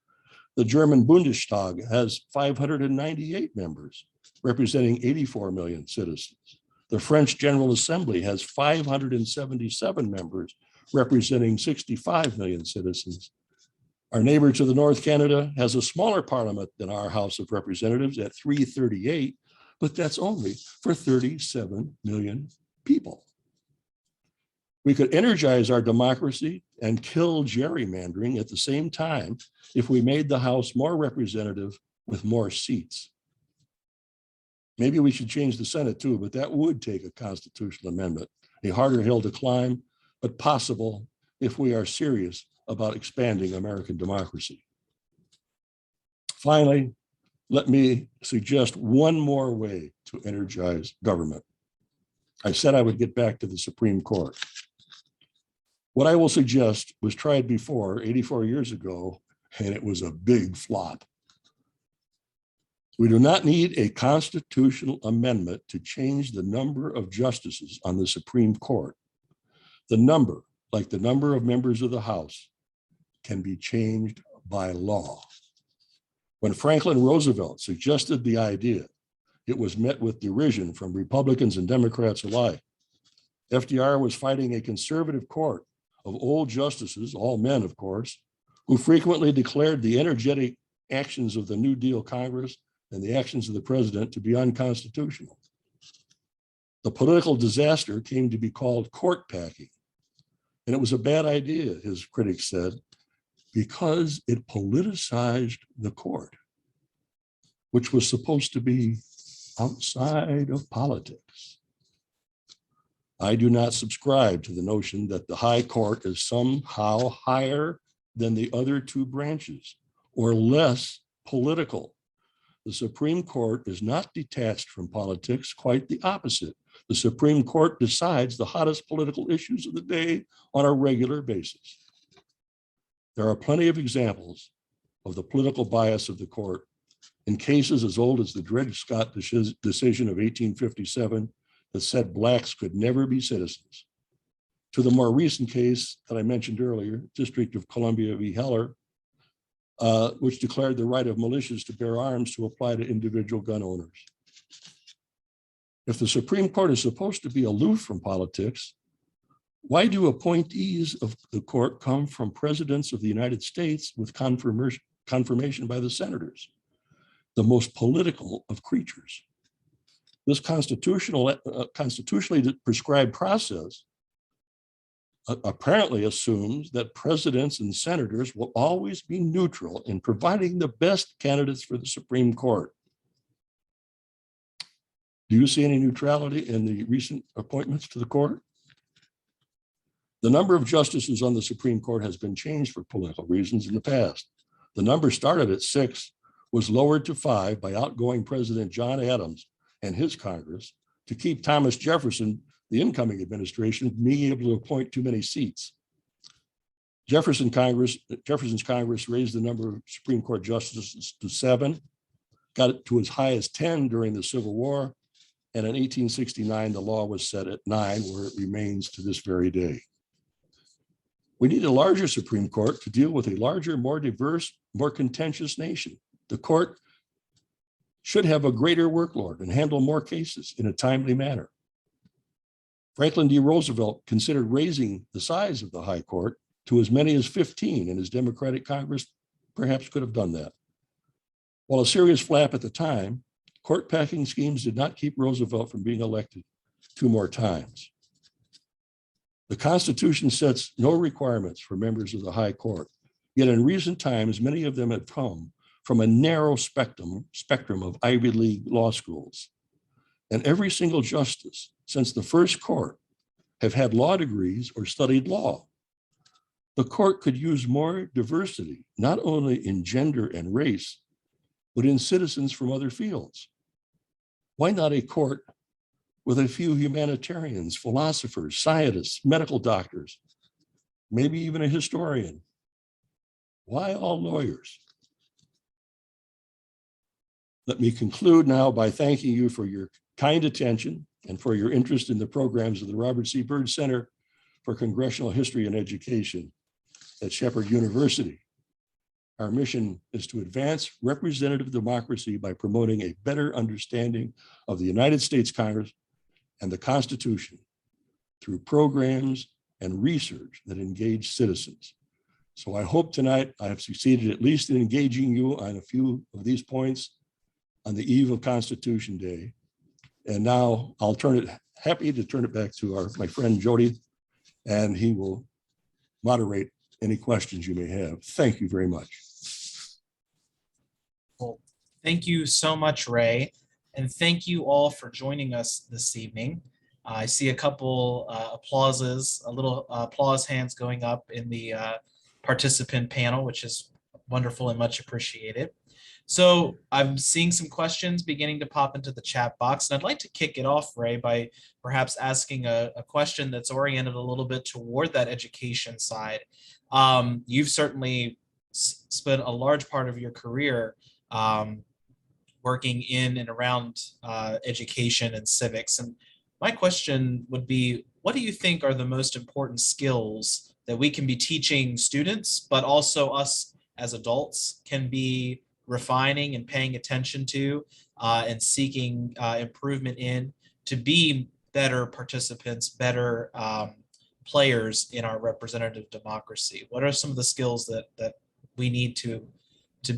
The German Bundestag has 598 members, representing 84 million citizens. The French General Assembly has 577 members, representing 65 million citizens. Our neighbor to the north, Canada, has a smaller parliament than our House of Representatives at 338, but that's only for 37 million people. We could energize our democracy and kill gerrymandering at the same time if we made the House more representative with more seats. Maybe we should change the Senate too, but that would take a constitutional amendment, a harder hill to climb, but possible if we are serious about expanding American democracy. Finally, let me suggest one more way to energize government. I said I would get back to the Supreme Court. What I will suggest was tried before 84 years ago, and it was a big flop. We do not need a constitutional amendment to change the number of justices on the Supreme Court. The number, like the number of members of the House, can be changed by law. When Franklin Roosevelt suggested the idea, it was met with derision from Republicans and Democrats alike. FDR was fighting a conservative court of old justices, all men, of course, who frequently declared the energetic actions of the New Deal Congress and the actions of the president to be unconstitutional. The political disaster came to be called court packing. And it was a bad idea, his critics said, because it politicized the court, which was supposed to be outside of politics. I do not subscribe to the notion that the high court is somehow higher than the other two branches or less political. the Supreme Court is not detached from politics, quite the opposite. The Supreme Court decides the hottest political issues of the day on a regular basis. There are plenty of examples of the political bias of the court in cases as old as the Dred Scott decision of 1857 that said blacks could never be citizens, to the more recent case that I mentioned earlier, District of Columbia v. Heller, which declared the right of militias to bear arms to apply to individual gun owners. If the Supreme Court is supposed to be aloof from politics, why do appointees of the court come from presidents of the United States with confirmation by the senators, the most political of creatures? This constitutionally prescribed process apparently assumes that presidents and senators will always be neutral in providing the best candidates for the Supreme Court. Do you see any neutrality in the recent appointments to the court? The number of justices on the Supreme Court has been changed for political reasons in the past. The number started at 6, was lowered to 5 by outgoing President John Adams and his Congress to keep Thomas Jefferson, the incoming administration, being able to appoint too many seats. Jefferson's Congress raised the number of Supreme Court justices to 7, got it to as high as 10 during the Civil War, and in 1869, the law was set at 9, where it remains to this very day. We need a larger Supreme Court to deal with a larger, more diverse, more contentious nation. The court should have a greater workload and handle more cases in a timely manner. Franklin D. Roosevelt considered raising the size of the High Court to as many as 15, and his Democratic Congress perhaps could have done that. While a serious flap at the time, court packing schemes did not keep Roosevelt from being elected 2 more times. The Constitution sets no requirements for members of the High Court, yet in recent times, many of them have come from a narrow spectrum of Ivy League law schools. And every single justice since the first court have had law degrees or studied law. The court could use more diversity, not only in gender and race, but in citizens from other fields. Why not a court with a few humanitarians, philosophers, scientists, medical doctors, maybe even a historian? Why all lawyers? Let me conclude now by thanking you for your kind attention and for your interest in the programs of the Robert C. Byrd Center for Congressional History and Education at Shepherd University. Our mission is to advance representative democracy by promoting a better understanding of the United States Congress and the Constitution through programs and research that engage citizens. So I hope tonight I have succeeded at least in engaging you on a few of these points on the eve of Constitution Day. And now I'll happy to turn it back to my friend Jody, and he will moderate any questions you may have. Thank you very much. Well, thank you so much, Ray. And thank you all for joining us this evening. I see a couple applauses, a little applause hands going up in the participant panel, which is wonderful and much appreciated. So I'm seeing some questions beginning to pop into the chat box, and I'd like to kick it off, Ray, by perhaps asking a question that's oriented a little bit toward that education side. You've certainly spent a large part of your career working in and around education and civics. And my question would be, what do you think are the most important skills that we can be teaching students, but also us as adults can be refining and paying attention to and seeking improvement in to be better participants, better players in our representative democracy? What are some of the skills that we need to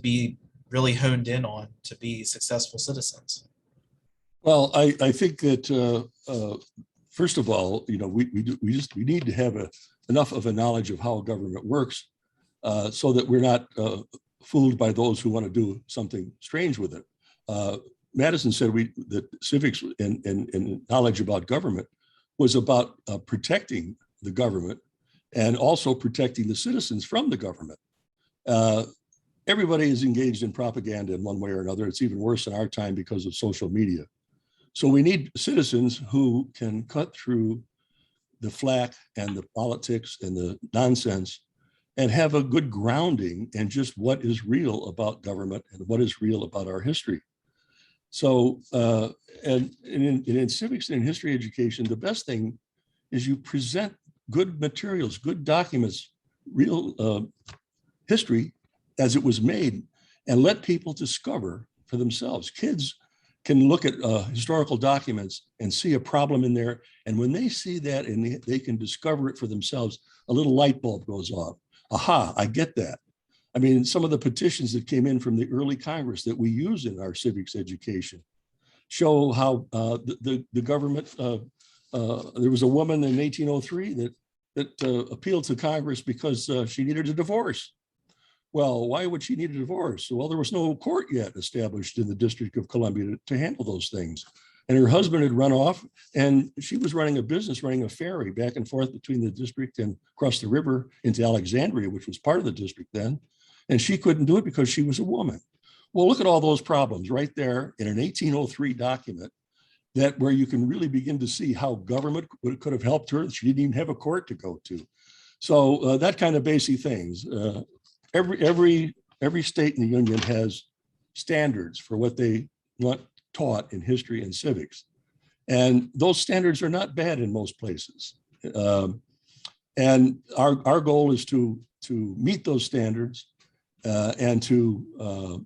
be really honed in on to be successful citizens? Well, I think that first of all, we need to have enough of a knowledge of how government works so that we're not fooled by those who want to do something strange with it. Madison said that civics and knowledge about government was about protecting the government and also protecting the citizens from the government. everybody is engaged in propaganda in one way or another. It's even worse in our time because of social media. So we need citizens who can cut through the flack and the politics and the nonsense and have a good grounding in just what is real about government and what is real about our history. So, and in civics and in history education, the best thing is you present good materials, good documents, real history as it was made, and let people discover for themselves. Kids can look at historical documents and see a problem in there. And when they see that and they can discover it for themselves, a little light bulb goes off. Aha, I get that. I mean, some of the petitions that came in from the early Congress that we use in our civics education show how the government, there was a woman in 1803 that appealed to Congress because she needed a divorce. Well, why would she need a divorce? Well, there was no court yet established in the District of Columbia to handle those things. And her husband had run off, and she was running a business, running a ferry back and forth between the district and across the river into Alexandria, which was part of the district then. And she couldn't do it because she was a woman. Well, look at all those problems right there in an 1803 document that where you can really begin to see how government could have helped her. She didn't even have a court to go to. So that kind of basic things. Every state in the union has standards for what they want taught in history and civics. And those standards are not bad in most places. And our goal is to meet those standards and to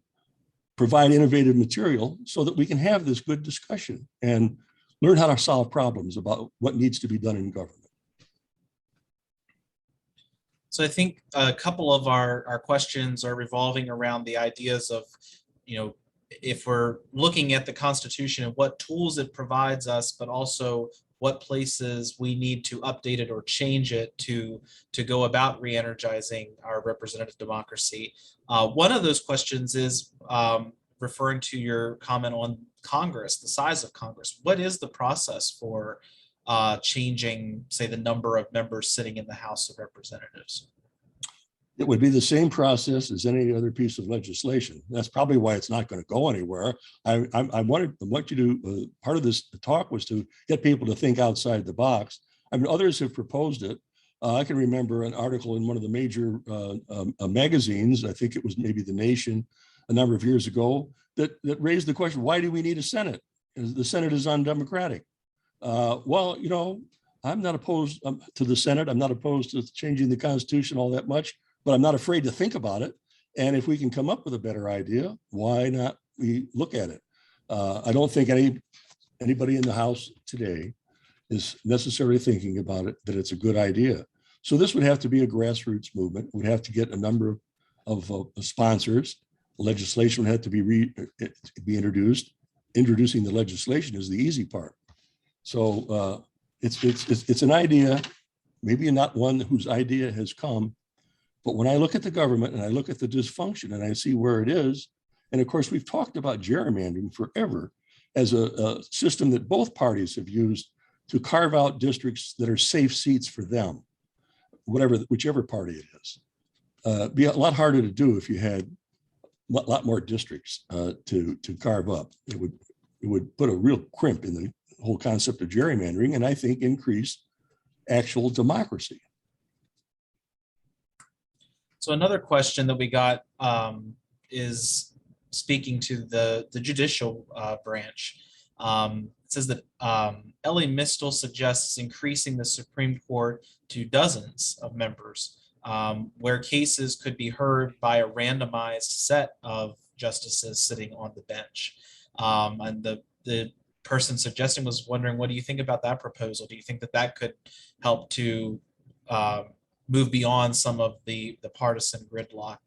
provide innovative material so that we can have this good discussion and learn how to solve problems about what needs to be done in government. So I think a couple of our questions are revolving around the ideas of, if we're looking at the Constitution and what tools it provides us, but also what places we need to update it or change it to go about re-energizing our representative democracy. One of those questions is referring to your comment on Congress, the size of Congress. What is the process for changing, say, the number of members sitting in the House of Representatives? It would be the same process as any other piece of legislation. That's probably why it's not going to go anywhere. I want you to, part of this talk was to get people to think outside the box. I mean, others have proposed it. I can remember an article in one of the major magazines, I think it was maybe The Nation, a number of years ago, that raised the question, why do we need a Senate? The Senate is undemocratic. Well, I'm not opposed to the Senate. I'm not opposed to changing the Constitution all that much, but I'm not afraid to think about it. And if we can come up with a better idea, why not we look at it? I don't think anybody in the House today is necessarily thinking about it, that it's a good idea. So this would have to be a grassroots movement. We'd have to get a number of sponsors. Legislation would have to be introduced. Introducing the legislation is the easy part. So it's an idea, maybe not one whose idea has come, but when I look at the government and I look at the dysfunction and I see where it is, and of course we've talked about gerrymandering forever as a system that both parties have used to carve out districts that are safe seats for them, whichever party it is. Be a lot harder to do if you had a lot more districts to carve up. It would put a real crimp in the whole concept of gerrymandering, and I think increase actual democracy. So another question that we got is speaking to the judicial branch. It says that Ellie Mistel suggests increasing the Supreme Court to dozens of members, where cases could be heard by a randomized set of justices sitting on the bench. And the person suggesting was wondering, what do you think about that proposal? Do you think that could help to move beyond some of the partisan gridlock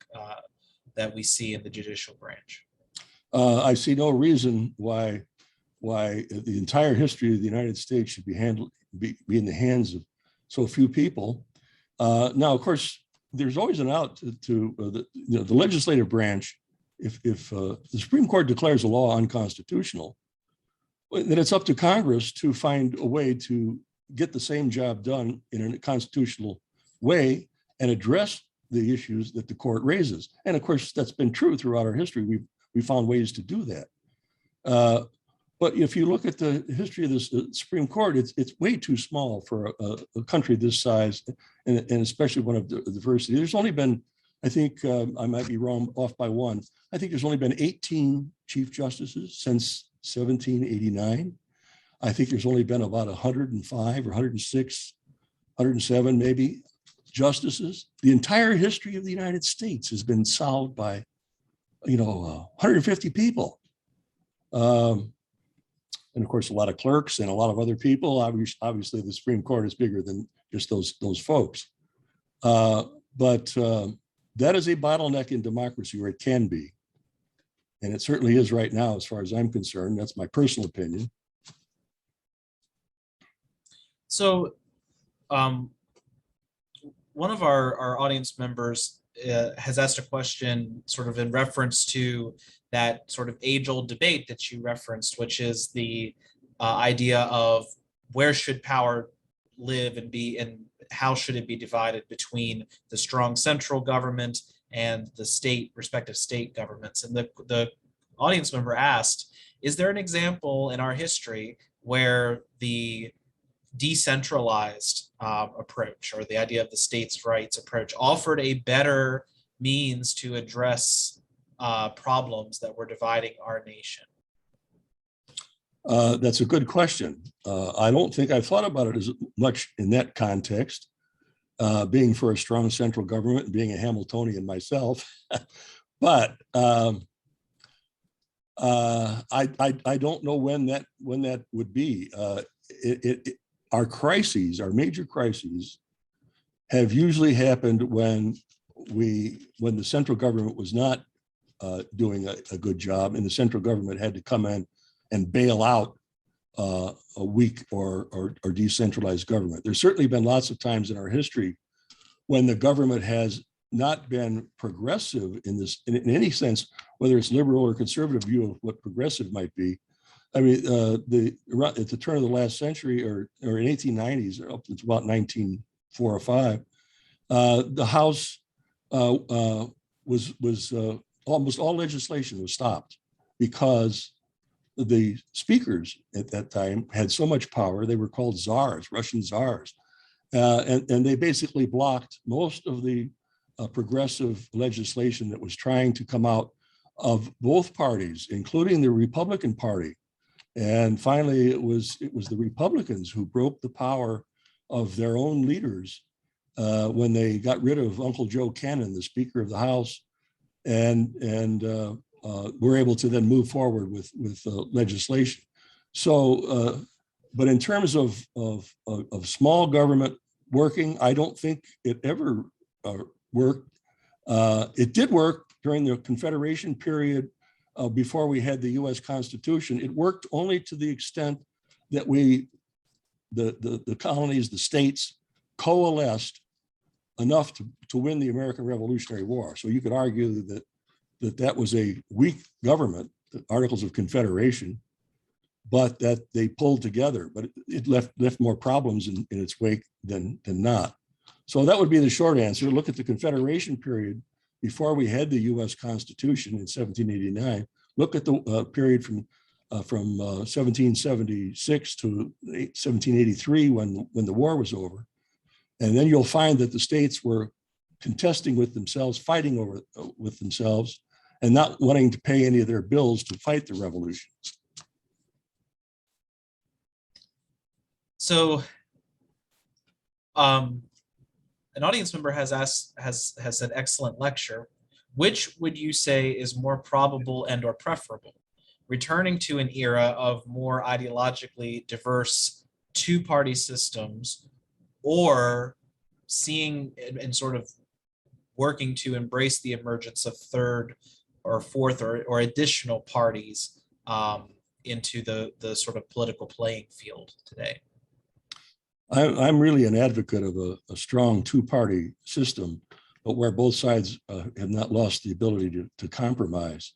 that we see in the judicial branch? I see no reason why the entire history of the United States should be in the hands of so few people. Now, of course, there's always an out to the legislative branch. If the Supreme Court declares a law unconstitutional, then it's up to Congress to find a way to get the same job done in a constitutional way and address the issues that the court raises. And of course, that's been true throughout our history. We found ways to do that. But if you look at the history of this Supreme Court, it's way too small for a country this size, and especially one of diversity. There's only been, I think, I might be wrong, off by one. I think there's only been 18 Chief Justices since 1789. I think there's only been about 105 or 106, 107 maybe justices. The entire history of the United States has been solved by, 150 people. And of course, a lot of clerks and a lot of other people. Obviously, the Supreme Court is bigger than just those folks. But that is a bottleneck in democracy, or it can be. And it certainly is right now, as far as I'm concerned. That's my personal opinion. So one of our audience members has asked a question sort of in reference to that sort of age-old debate that you referenced, which is the idea of where should power live and be, and how should it be divided between the strong central government and the respective state governments. And the audience member asked, is there an example in our history where the decentralized approach, or the idea of the states' rights approach, offered a better means to address problems that were dividing our nation? That's a good question. I don't think I've thought about it as much in that context, being for a strong central government and being a Hamiltonian myself. But I don't know when that would be. Our crises, our major crises, have usually happened when the central government was not doing a good job, and the central government had to come in and bail out a weak or decentralized government. There's certainly been lots of times in our history when the government has not been progressive in any sense, whether it's liberal or conservative view of what progressive might be. I mean, at the turn of the last century, or in 1890s, or up to about 1904 or 5, the House was almost all legislation was stopped because the speakers at that time had so much power. They were called czars, Russian czars, and they basically blocked most of the progressive legislation that was trying to come out of both parties, including the Republican Party. And finally, it was the Republicans who broke the power of their own leaders when they got rid of Uncle Joe Cannon, the Speaker of the House, and were able to then move forward with legislation. So, but in terms of small government working, I don't think it ever worked. It did work during the Confederation period. Before we had the U.S. Constitution. It worked only to the extent that the colonies, the states, coalesced enough to win the American Revolutionary War. So you could argue that was a weak government, the Articles of Confederation, but that they pulled together. But it left more problems in its wake than not. So that would be the short answer. Look at the Confederation period. Before we had the U.S. Constitution in 1789, look at the period from 1776 to 1783 when the war was over, and then you'll find that the states were contesting with themselves, fighting over with themselves, and not wanting to pay any of their bills to fight the revolution. So, an audience member has said, excellent lecture. Which would you say is more probable and or preferable? Returning to an era of more ideologically diverse two-party systems, or seeing and sort of working to embrace the emergence of third or fourth or additional parties into the sort of political playing field today? I'm really an advocate of a strong two-party system, but where both sides have not lost the ability to compromise.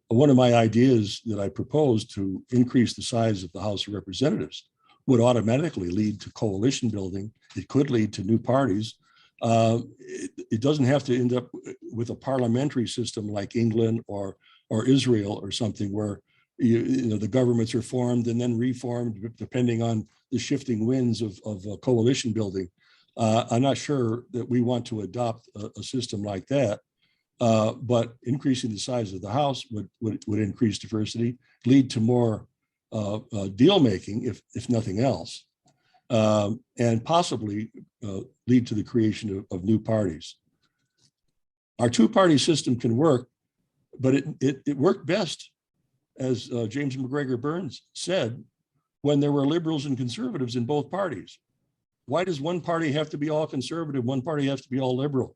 One of my ideas that I proposed to increase the size of the House of Representatives would automatically lead to coalition building. It could lead to new parties, It doesn't have to end up with a parliamentary system like England or Israel or something where the governments are formed and then reformed depending on the shifting winds of coalition building. I'm not sure that we want to adopt a system like that, but increasing the size of the House would increase diversity, lead to more deal making, if nothing else, and possibly lead to the creation of new parties. Our two-party system can work, but it worked best, as James McGregor Burns said, when there were liberals and conservatives in both parties. Why does one party have to be all conservative? One party has to be all liberal?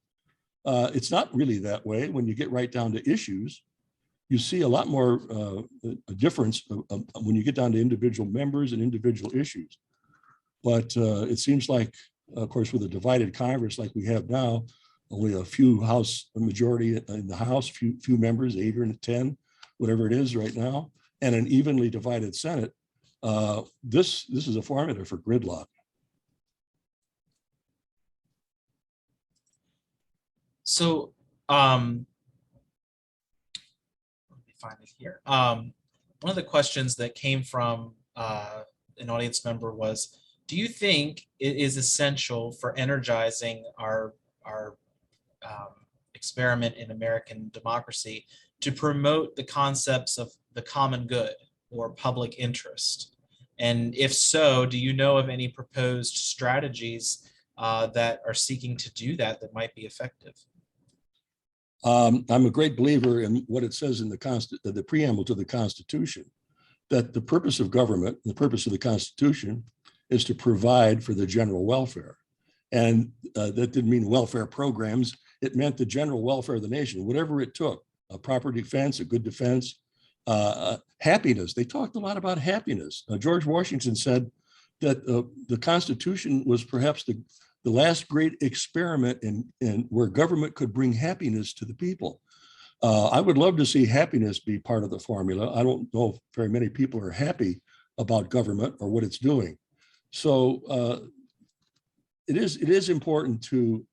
It's not really that way. When you get right down to issues, you see a lot more a difference when you get down to individual members and individual issues. But it seems like, of course, with a divided Congress like we have now, only a few House, a majority in the House, few members, 8 or 10, whatever it is right now, and an evenly divided Senate. This is a formula for gridlock. So let me find it here. One of the questions that came from an audience member was, do you think it is essential for energizing our experiment in American democracy to promote the concepts of the common good or public interest? And if so, do you know of any proposed strategies that are seeking to do that might be effective? I'm a great believer in what it says in the preamble to the Constitution, that the purpose of government, the purpose of the Constitution, is to provide for the general welfare. And that didn't mean welfare programs. It meant the general welfare of the nation, whatever it took, a proper defense, a good defense, happiness. They talked a lot about happiness. George Washington said that the Constitution was perhaps the last great experiment in where government could bring happiness to the people. I would love to see happiness be part of the formula. I don't know if very many people are happy about government or what it's doing. So it is important to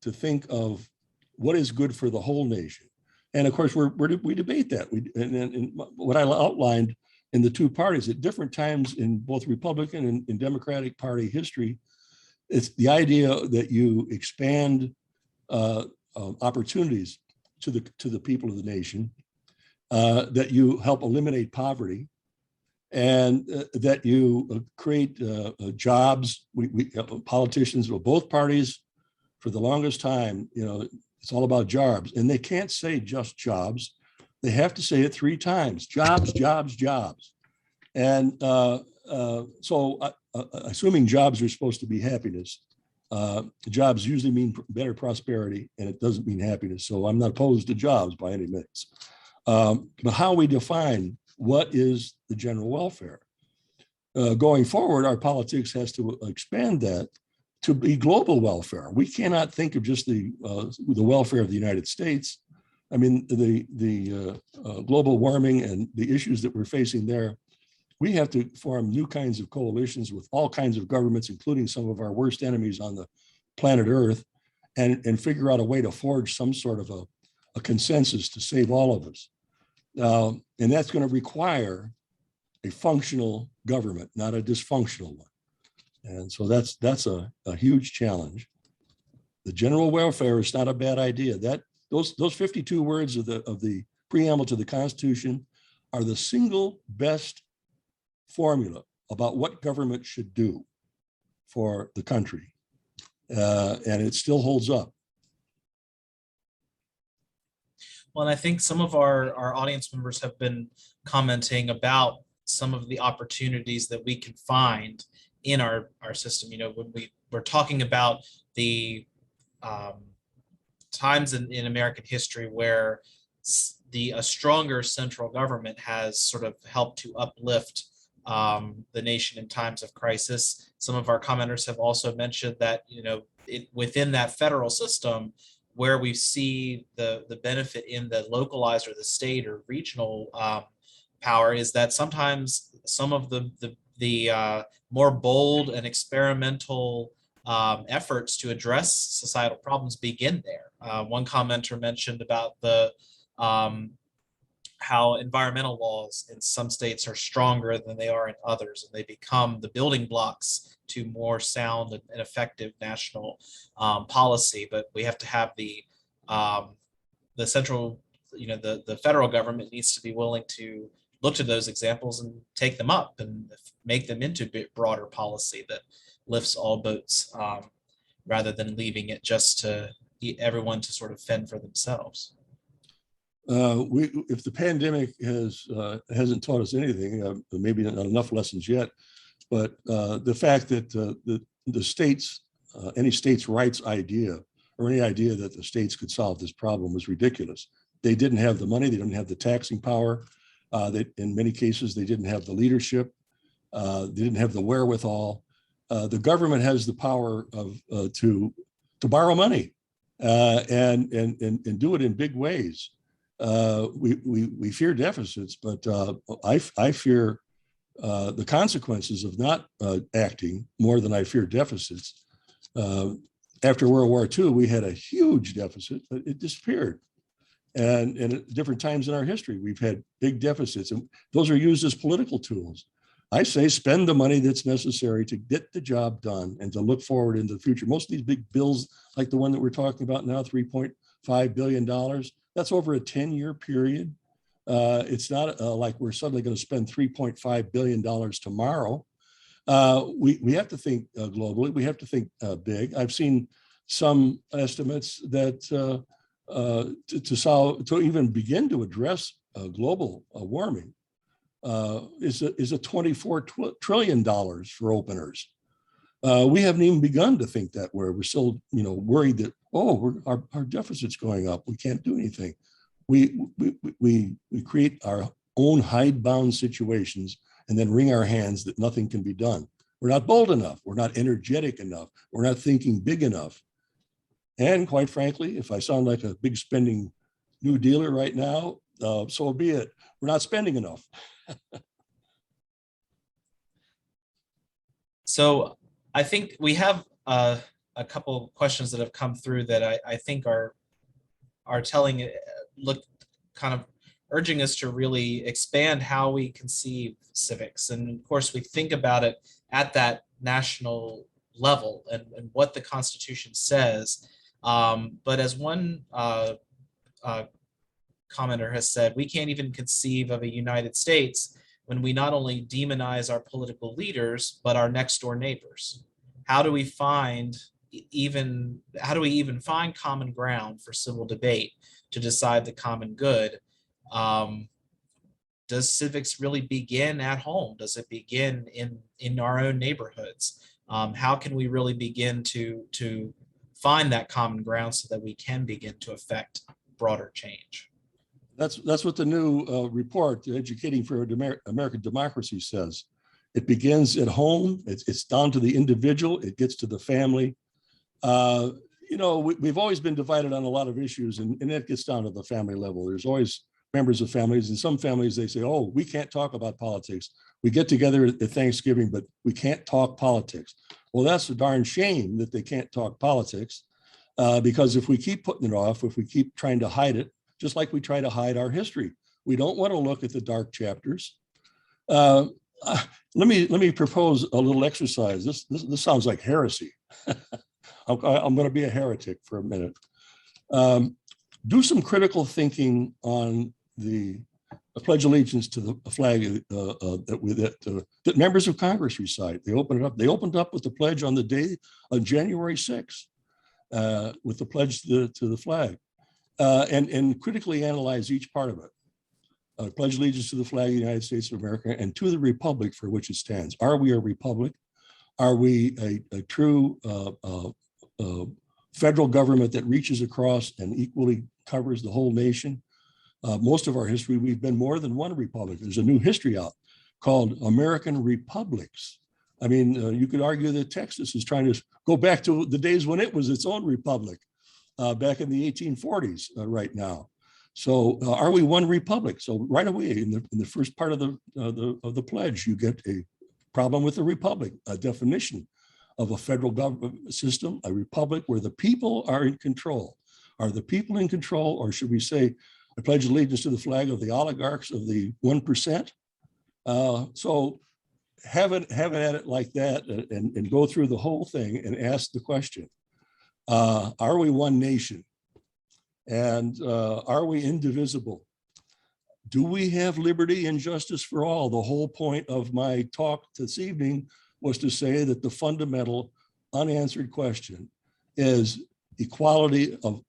think of what is good for the whole nation. And of course, we debate that. And what I outlined in the two parties at different times in both Republican and Democratic Party history, it's the idea that you expand opportunities to the people of the nation, that you help eliminate poverty, and that you create jobs. We politicians of both parties, for the longest time, it's all about jobs, and they can't say just jobs. They have to say it 3 times: jobs, jobs, jobs. And so, assuming jobs are supposed to be happiness, jobs usually mean better prosperity, and it doesn't mean happiness. So I'm not opposed to jobs by any means. But how we define what is the general welfare. Going forward, our politics has to expand that to be global welfare. We cannot think of just the welfare of the United States. I mean, the global warming and the issues that we're facing there, we have to form new kinds of coalitions with all kinds of governments, including some of our worst enemies on the planet Earth, and figure out a way to forge some sort of a consensus to save all of us. And that's going to require a functional government, not a dysfunctional one. And so that's a huge challenge. The general welfare is not a bad idea. Those 52 words of the preamble to the Constitution are the single best formula about what government should do for the country. And it still holds up. Well, and I think some of our audience members have been commenting about some of the opportunities that we can find in our system. When we're talking about the times in American history where a stronger central government has sort of helped to uplift the nation in times of crisis. Some of our commenters have also mentioned that within that federal system, where we see the benefit in the localized or the state or regional power, is that sometimes some of the more bold and experimental efforts to address societal problems begin there. One commenter mentioned about the how environmental laws in some states are stronger than they are in others, and they become the building blocks to more sound and effective national policy. But we have to have the central, the federal government needs to be willing to look to those examples and take them up and make them into broader policy that lifts all boats, rather than leaving it just to everyone to sort of fend for themselves. If the pandemic hasn't taught us anything, maybe not enough lessons yet, but the fact that the states, any states' rights idea or any idea that the states could solve this problem was ridiculous. They didn't have the money, they didn't have the taxing power. In many cases, they didn't have the leadership, they didn't have the wherewithal. The government has the power of to borrow money and do it in big ways. We fear deficits, but I fear the consequences of not acting more than I fear deficits. After World War II, we had a huge deficit, but it disappeared. And at different times in our history, we've had big deficits, and those are used as political tools. I say spend the money that's necessary to get the job done and to look forward into the future. Most of these big bills, like the one that we're talking about now, $3.5 billion, that's over a 10-year period. It's not like we're suddenly going to spend $3.5 billion tomorrow. We have to think globally. We have to think big. I've seen some estimates that to even begin to address global warming is a $24 trillion for openers. We haven't even begun to think that way. We're still, worried that our deficit's going up. We can't do anything. We create our own hidebound situations and then wring our hands that nothing can be done. We're not bold enough. We're not energetic enough. We're not thinking big enough. And quite frankly, if I sound like a big spending New Dealer right now, so be it. We're not spending enough. So I think we have a couple questions that have come through that I think are telling, kind of urging us to really expand how we conceive civics. And of course, we think about it at that national level and what the Constitution says. But as one commenter has said, we can't even conceive of a United States when we not only demonize our political leaders, but our next door neighbors. How do we even find common ground for civil debate to decide the common good? Does civics really begin at home? Does it begin in our own neighborhoods? How can we really begin to find that common ground so that we can begin to affect broader change? That's what the new report, Educating for American Democracy, says. It begins at home. It's down to the individual. It gets to the family. We've always been divided on a lot of issues, and it gets down to the family level. There's always members of families. In some families, they say, oh, we can't talk about politics. We get together at Thanksgiving, but we can't talk politics. Well, that's a darn shame that they can't talk politics, because if we keep putting it off, if we keep trying to hide it, just like we try to hide our history, we don't want to look at the dark chapters. Let me propose a little exercise. This sounds like heresy. I'm going to be a heretic for a minute. Do some critical thinking on the Pledge Allegiance to the flag that members of Congress recite. They opened up with the pledge on the day on January 6th, with the pledge to the flag, and critically analyze each part of it. Pledge allegiance to the flag of the United States of America and to the republic for which it stands. Are we a republic? Are we a true federal government that reaches across and equally covers the whole nation? Most of our history, we've been more than one republic. There's a new history out called American Republics. I mean, you could argue that Texas is trying to go back to the days when it was its own republic, back in the 1840s right now. So are we one republic? So right away in the first part of the pledge, you get a problem with the republic, a definition of a federal government system, a republic where the people are in control. Are the people in control, or should we say, I pledge allegiance to the flag of the oligarchs of the 1%? So have it at it like that, and go through the whole thing and ask the question, are we one nation? And are we indivisible? Do we have liberty and justice for all? The whole point of my talk this evening was to say that the fundamental unanswered question is equality of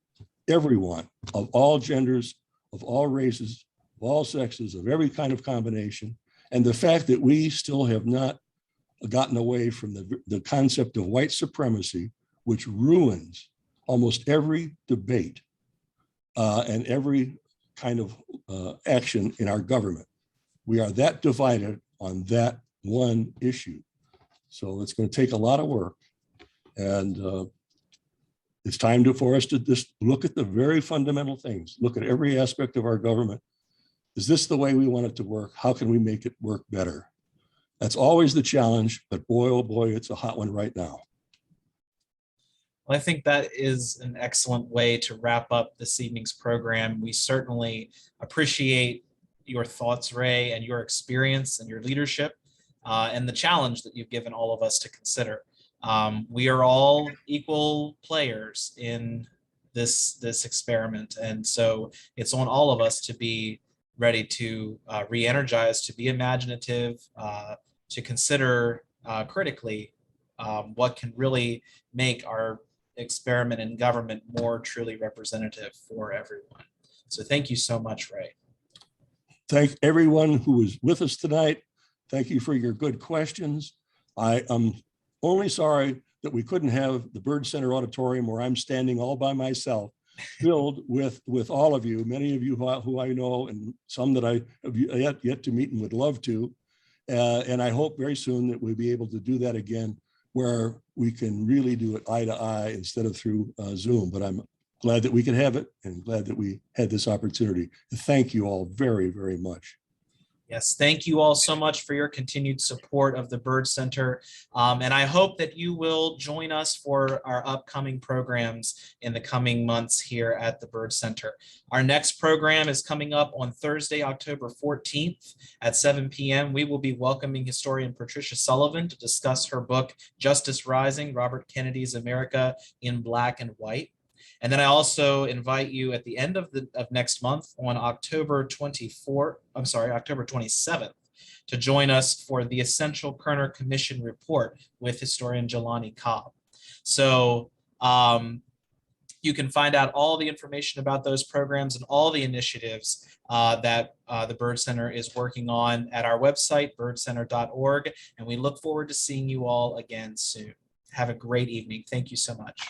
everyone, of all genders, of all races, of all sexes, of every kind of combination. And the fact that we still have not gotten away from the concept of white supremacy, which ruins almost every debate and every kind of action in our government. We are that divided on that one issue. So it's going to take a lot of work. And it's time for us to just look at the very fundamental things, look at every aspect of our government. Is this the way we want it to work? How can we make it work better? That's always the challenge, but boy, oh boy, it's a hot one right now. Well, I think that is an excellent way to wrap up this evening's program. We certainly appreciate your thoughts, Ray, and your experience and your leadership, and the challenge that you've given all of us to consider. We are all equal players in this experiment, and so it's on all of us to be ready to re-energize, to be imaginative, to consider critically what can really make our experiment in government more truly representative for everyone. So thank you so much, Ray. Thank everyone who was with us tonight. Thank you for your good questions. I am only sorry that we couldn't have the Byrd Center auditorium where I'm standing all by myself, filled with all of you, many of you who I know, and some that I have yet to meet and would love to. And I hope very soon that we'll be able to do that again, where we can really do it eye to eye instead of through Zoom. But I'm glad that we could have it, and glad that we had this opportunity. Thank you all very, very much. Yes, thank you all so much for your continued support of the Byrd Center. And I hope that you will join us for our upcoming programs in the coming months here at the Byrd Center. Our next program is coming up on Thursday, October 14th at 7 p.m. We will be welcoming historian Patricia Sullivan to discuss her book, Justice Rising, Robert Kennedy's America in Black and White. And then I also invite you at the end of next month on October 27th to join us for the Essential Kerner Commission report with historian Jelani Cobb. So you can find out all the information about those programs and all the initiatives that the Byrd Center is working on at our website, byrdcenter.org. And we look forward to seeing you all again soon. Have a great evening. Thank you so much.